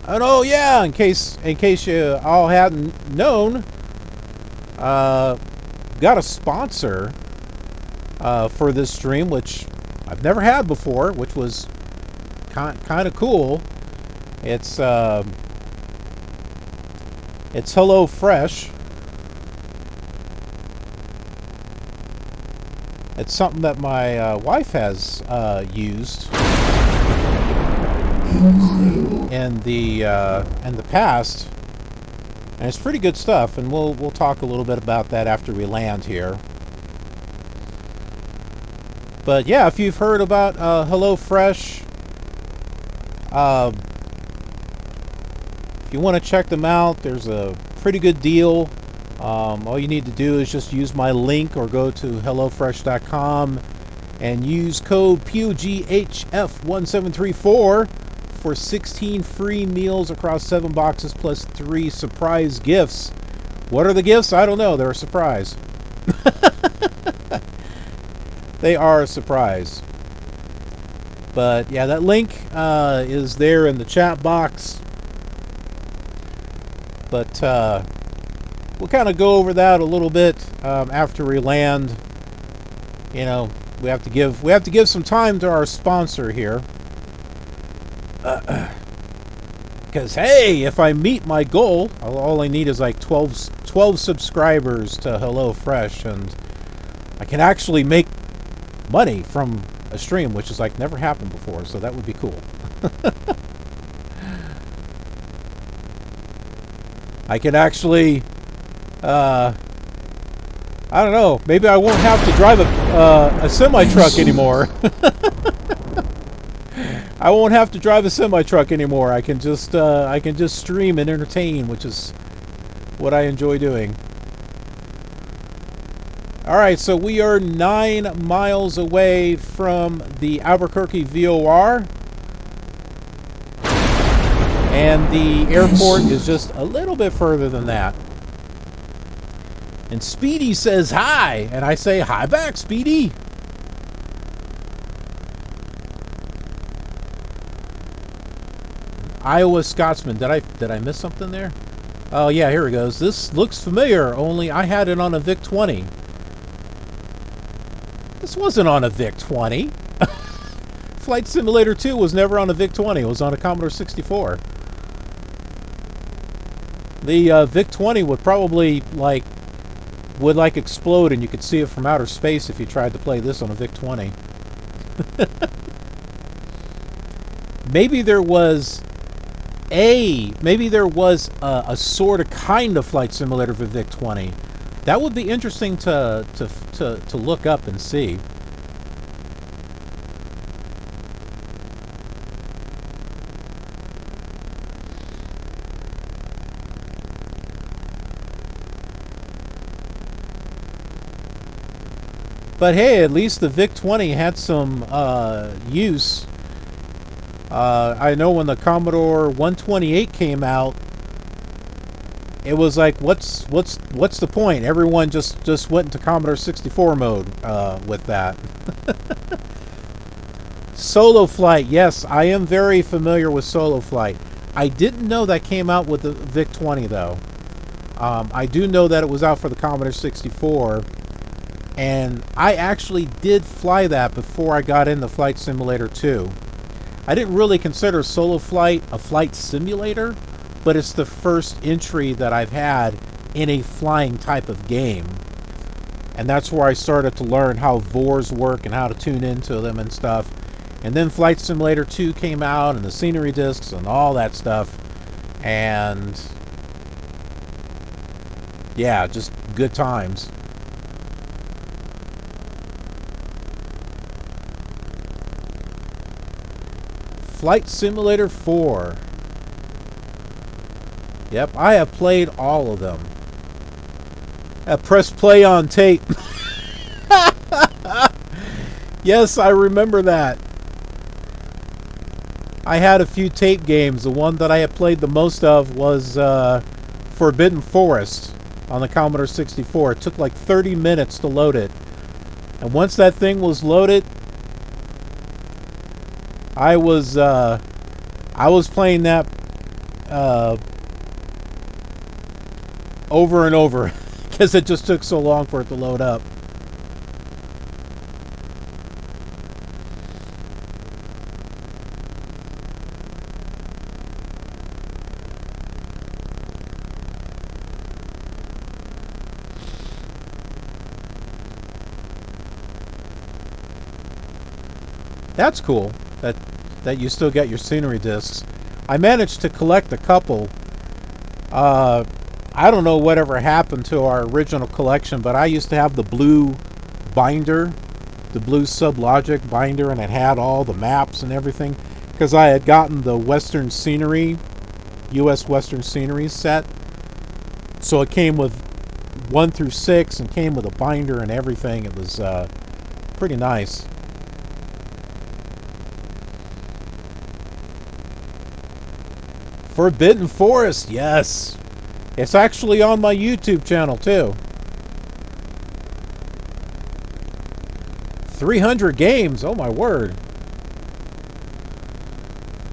And oh yeah, in case you all hadn't known, got a sponsor for this stream, which I've never had before, which was kind of cool. It's Hello Fresh. It's something that my wife has used in the past, and it's pretty good stuff. And we'll talk a little bit about that after we land here. But yeah, if you've heard about HelloFresh, if you want to check them out, there's a pretty good deal. All you need to do is just use my link or go to HelloFresh.com and use code PUGHF1734 for 16 free meals across 7 boxes plus 3 surprise gifts. What are the gifts? I don't know. They're a surprise. They are a surprise. But yeah, that link is there in the chat box. But we'll kind of go over that a little bit after we land. You know, we have to give some time to our sponsor here. Because hey, if I meet my goal, all I need is like 12 subscribers to HelloFresh, and I can actually make money from a stream, which is like never happened before, so that would be cool. I can actually I don't know, maybe I won't have to drive a semi-truck anymore. I won't have to drive a semi-truck anymore. I can just stream and entertain, which is what I enjoy doing. Alright, so we are 9 miles away from the Albuquerque VOR. And the airport is just a little bit further than that. And Speedy says hi, and I say hi back, Speedy. Iowa Scotsman. Did I miss something there? Oh yeah, here it goes. This looks familiar, only I had it on a VIC-20. This wasn't on a VIC-20. Flight Simulator 2 was never on a VIC-20. It was on a Commodore 64. The VIC-20 would probably would explode, and you could see it from outer space if you tried to play this on a VIC-20. Maybe there was a sort of kind of flight simulator for VIC-20. That would be interesting to look up and see. But hey, at least the VIC-20 had some use. I know when the Commodore 128 came out, it was like, what's the point? Everyone just went into Commodore 64 mode with that. Solo Flight, yes, I am very familiar with Solo Flight. I didn't know that came out with the VIC-20 though. I do know that it was out for the Commodore 64, and I actually did fly that before I got into Flight Simulator 2. I didn't really consider Solo Flight a flight simulator, but it's the first entry that I've had in a flying type of game. And that's where I started to learn how VORs work and how to tune into them and stuff. And then Flight Simulator 2 came out, and the scenery discs and all that stuff. And yeah, just good times. Flight Simulator 4. Yep, I have played all of them. I pressed play on tape. Yes, I remember that. I had a few tape games. The one that I had played the most of was Forbidden Forest on the Commodore 64. It took like 30 minutes to load it. And once that thing was loaded, I was playing that over and over because it just took so long for it to load up. That's cool that you still get your scenery discs. I managed to collect a couple. I don't know whatever happened to our original collection, but I used to have the blue binder the blue SubLogic binder, and it had all the maps and everything, because I had gotten the Western Scenery, U.S. Western Scenery set. So it came with 1 through 6 and came with a binder and everything. It was pretty nice. Forbidden Forest, yes. It's actually on my YouTube channel too. 300 games, oh my word.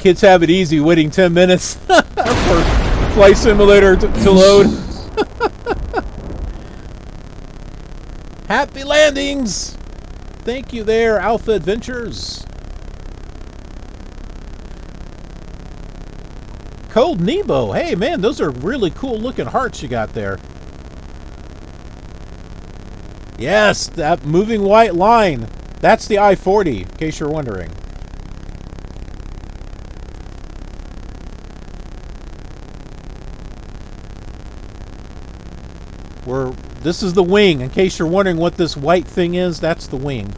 Kids have it easy waiting 10 minutes for Flight Simulator to load. Happy landings! Thank you there, Alpha Adventures. Cold Nebo. Hey, man, those are really cool looking hearts you got there. Yes, that moving white line. That's the I-40, in case you're wondering. This is the wing. In case you're wondering what this white thing is, that's the wing.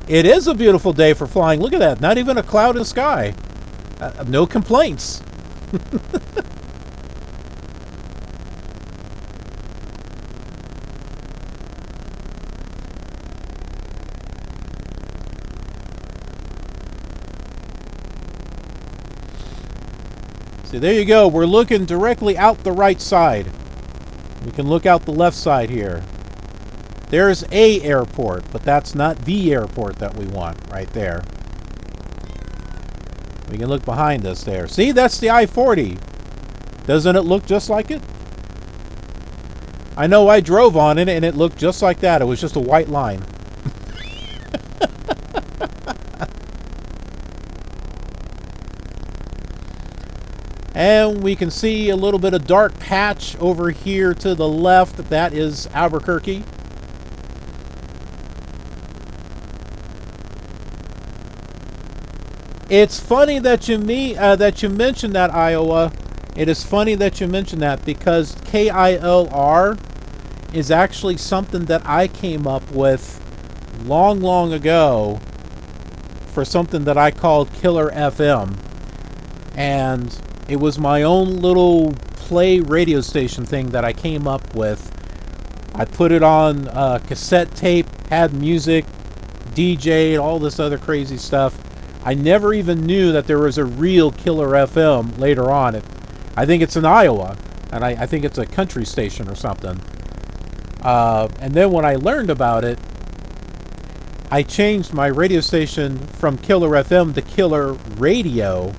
It is a beautiful day for flying. Look at that. Not even a cloud in the sky. No complaints. See, there you go. We're looking directly out the right side. We can look out the left side here. There's a airport, but that's not the airport that we want right there. We can look behind us there. See, that's the I-40. Doesn't it look just like it? I know I drove on it and it looked just like that. It was just a white line. And we can see a little bit of dark patch over here to the left. That is Albuquerque. It's funny that you mentioned that, Iowa. It is funny that you mentioned that because KILR is actually something that I came up with long, long ago for something that I called Killer FM. And it was my own little play radio station thing that I came up with. I put it on cassette tape, had music, DJ'd, all this other crazy stuff. I never even knew that there was a real Killer FM later on. I think it's in Iowa, and I think it's a country station or something. And then when I learned about it, I changed my radio station from Killer FM to Killer Radio.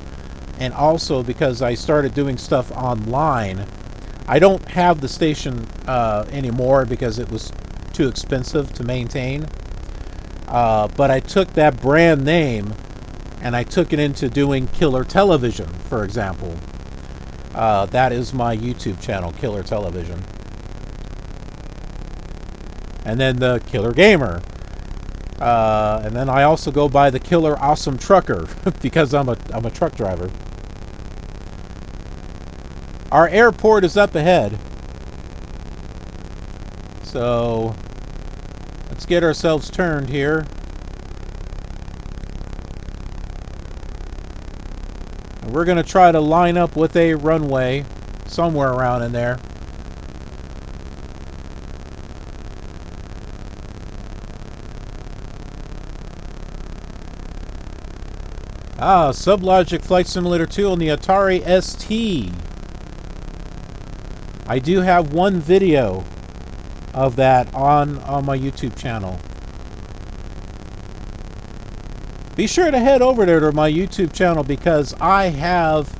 And also because I started doing stuff online. I don't have the station anymore because it was too expensive to maintain. But I took that brand name and I took it into doing Killer Television, for example. That is my YouTube channel, Killer Television. And then the Killer Gamer. And then I also go by the Killer Awesome Trucker because I'm a truck driver. Our airport is up ahead. So let's get ourselves turned here. And we're going to try to line up with a runway somewhere around in there. SubLogic Flight Simulator 2 on the Atari ST. I do have one video of that on my YouTube channel. Be sure to head over there to my YouTube channel because I have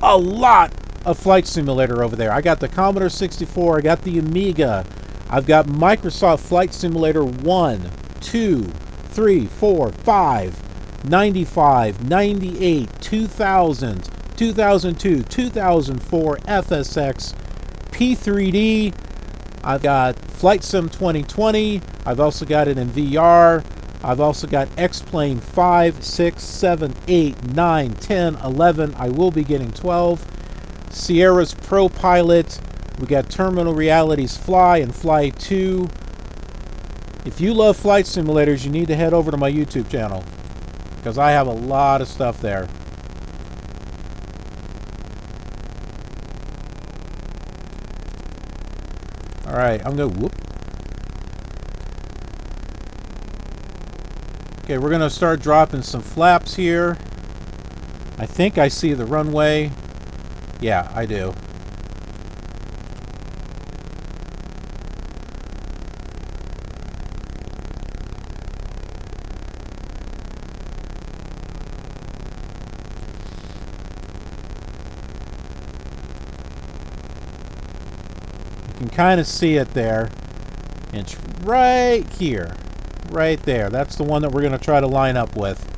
a lot of Flight Simulator over there. I got the Commodore 64, I got the Amiga, I've got Microsoft Flight Simulator 1, 2, 3, 4, 5, 95, 98, 2000, 2002, 2004, FSX, P3D. I've got Flight Sim 2020. I've also got it in VR. I've also got X-Plane 5, 6, 7, 8, 9, 10, 11. I will be getting 12. Sierra's Pro Pilot. We got Terminal Reality's Fly and Fly 2. If you love flight simulators, you need to head over to my YouTube channel, because I have a lot of stuff there. Alright, I'm going to whoop. Okay, we're going to start dropping some flaps here. I think I see the runway. Yeah, I do. You can kind of see it there. It's right here. Right there. That's the one that we're going to try to line up with.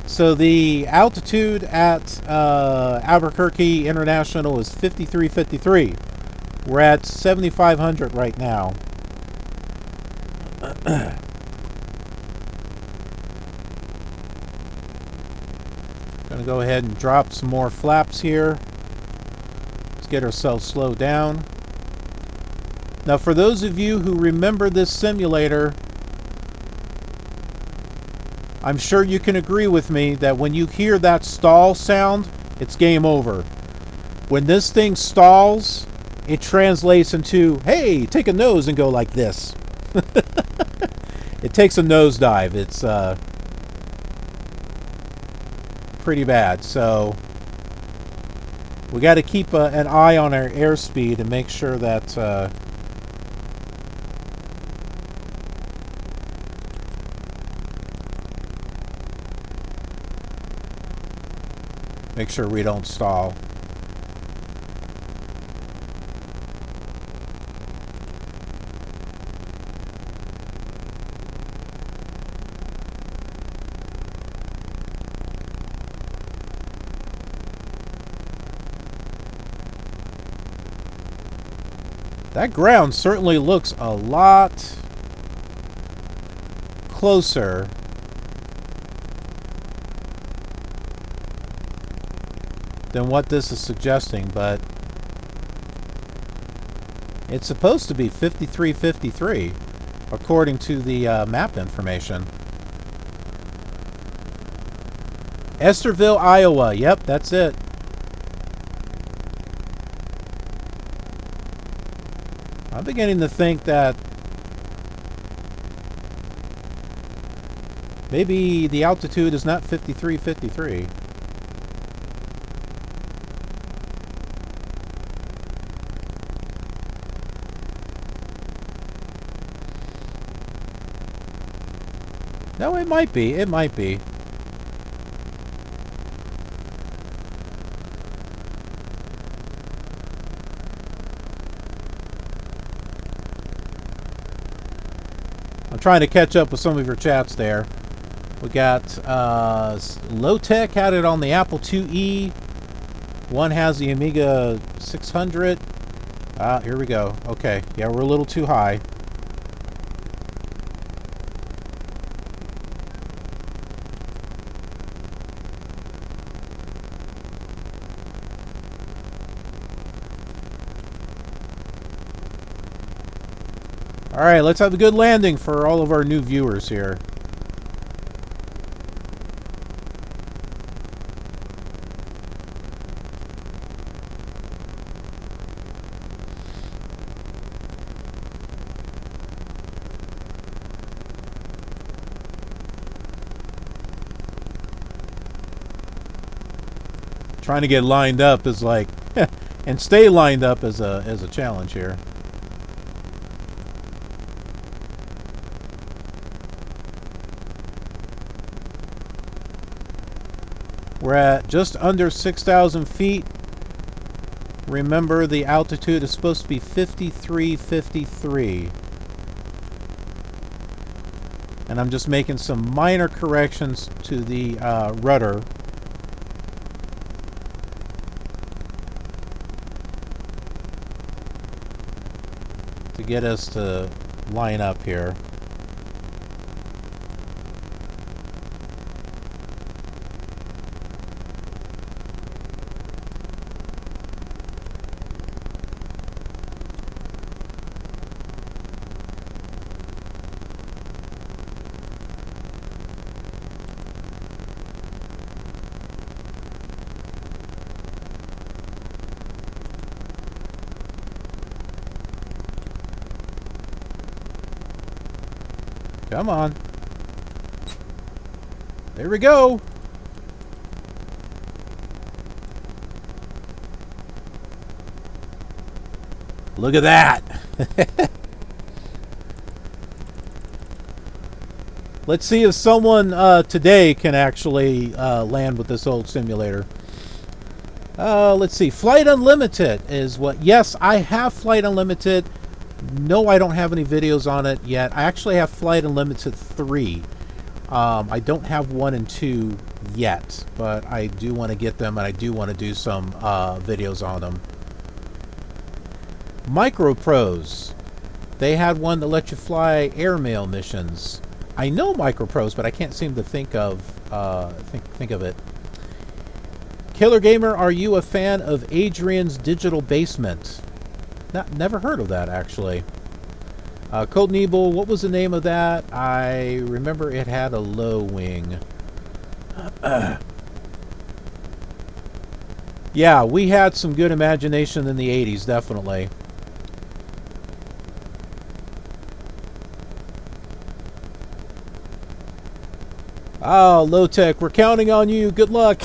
So the altitude at Albuquerque International is 5353. We're at 7,500 right now. Gonna go ahead and drop some more flaps here. Let's get ourselves slowed down. Now, for those of you who remember this simulator, I'm sure you can agree with me that when you hear that stall sound, it's game over. When this thing stalls, it translates into, hey, take a nose and go like this. It takes a nosedive. It's pretty bad. So we got to keep an eye on our airspeed and make sure that make sure we don't stall. That ground certainly looks a lot closer than what this is suggesting, but it's supposed to be 5353 according to the map information. Esterville, Iowa. Yep, that's it. I'm beginning to think that maybe the altitude is not 5353. No, it might be. It might be. I'm trying to catch up with some of your chats there. We got Low Tech had it on the Apple IIe. One has the Amiga 600. Here we go. Okay, yeah, we're a little too high. All right, let's have a good landing for all of our new viewers here. Trying to get lined up is like, and stay lined up is a challenge here. We're at just under 6,000 feet. Remember, the altitude is supposed to be 5353. And I'm just making some minor corrections to the rudder. To get us to line up here. Come on. There we go. Look at that. Let's see if someone today can actually land with this old simulator. Let's see. Flight Unlimited is what... Yes, I have Flight Unlimited. No, I don't have any videos on it yet. I actually have Flight Unlimited 3. I don't have 1 and 2 yet, but I do want to get them, and I do want to do some videos on them. Microprose. They had one that let you fly airmail missions. I know Microprose, but I can't seem to think of think of it. Killer Gamer, are you a fan of Adrian's Digital Basement? Never heard of that, actually. Cold Nebel, what was the name of that? I remember it had a low wing. Yeah, we had some good imagination in the 80s, definitely. Oh, Low-Tech, we're counting on you. Good luck.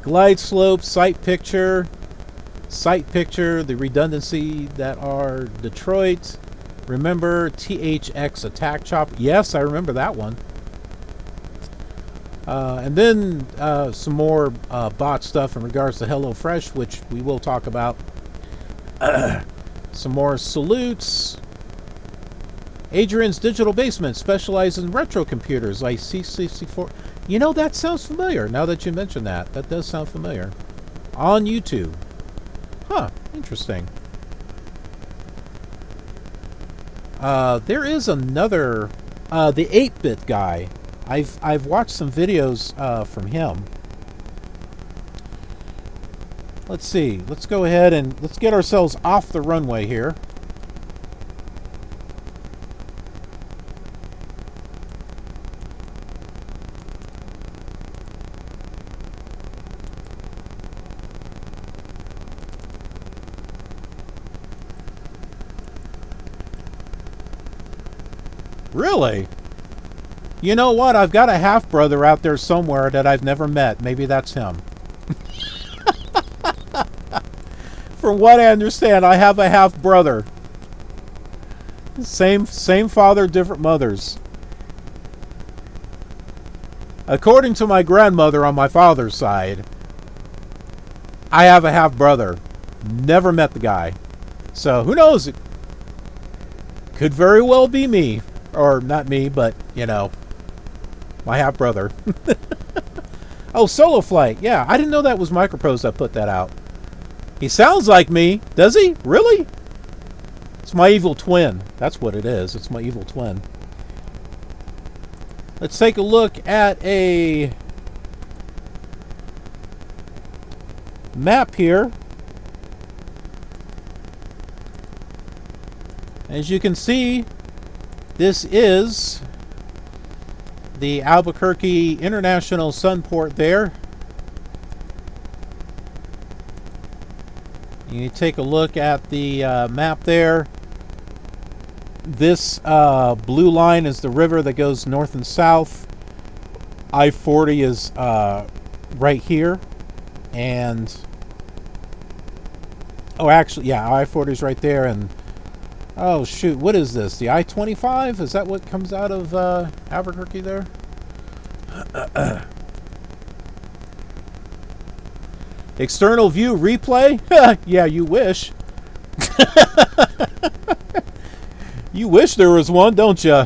Glide slope, sight picture, the redundancy that are Detroit. Remember THX attack chop? Yes, I remember that one. And then some more bot stuff in regards to HelloFresh, which we will talk about. Some more salutes. Adrian's Digital Basement specializes in retro computers like C64. You know, that sounds familiar. Now that you mention that, that does sound familiar. On YouTube. Huh, interesting. There is another, the 8-bit guy. I've watched some videos from him. Let's see. Let's go ahead and let's get ourselves off the runway here. Really? You know what? I've got a half-brother out there somewhere that I've never met. Maybe that's him. From what I understand, I have a half-brother. Same father, different mothers. According to my grandmother on my father's side, I have a half-brother. Never met the guy. So, who knows? It could very well be me. Or not me, but, you know, my half-brother. Oh, Solo Flight. Yeah, I didn't know that was Microprose that put that out. He sounds like me. Does he? Really? It's my evil twin. That's what it is. It's my evil twin. Let's take a look at a map here. As you can see, this is the Albuquerque International Sunport there. You take a look at the map there. This blue line is the river that goes north and south. I-40 is right here. And... oh, actually, yeah, I-40 is right there. And... oh, shoot. What is this? The I-25? Is that what comes out of Albuquerque there? External view replay? Yeah, you wish. You wish there was one, don't you?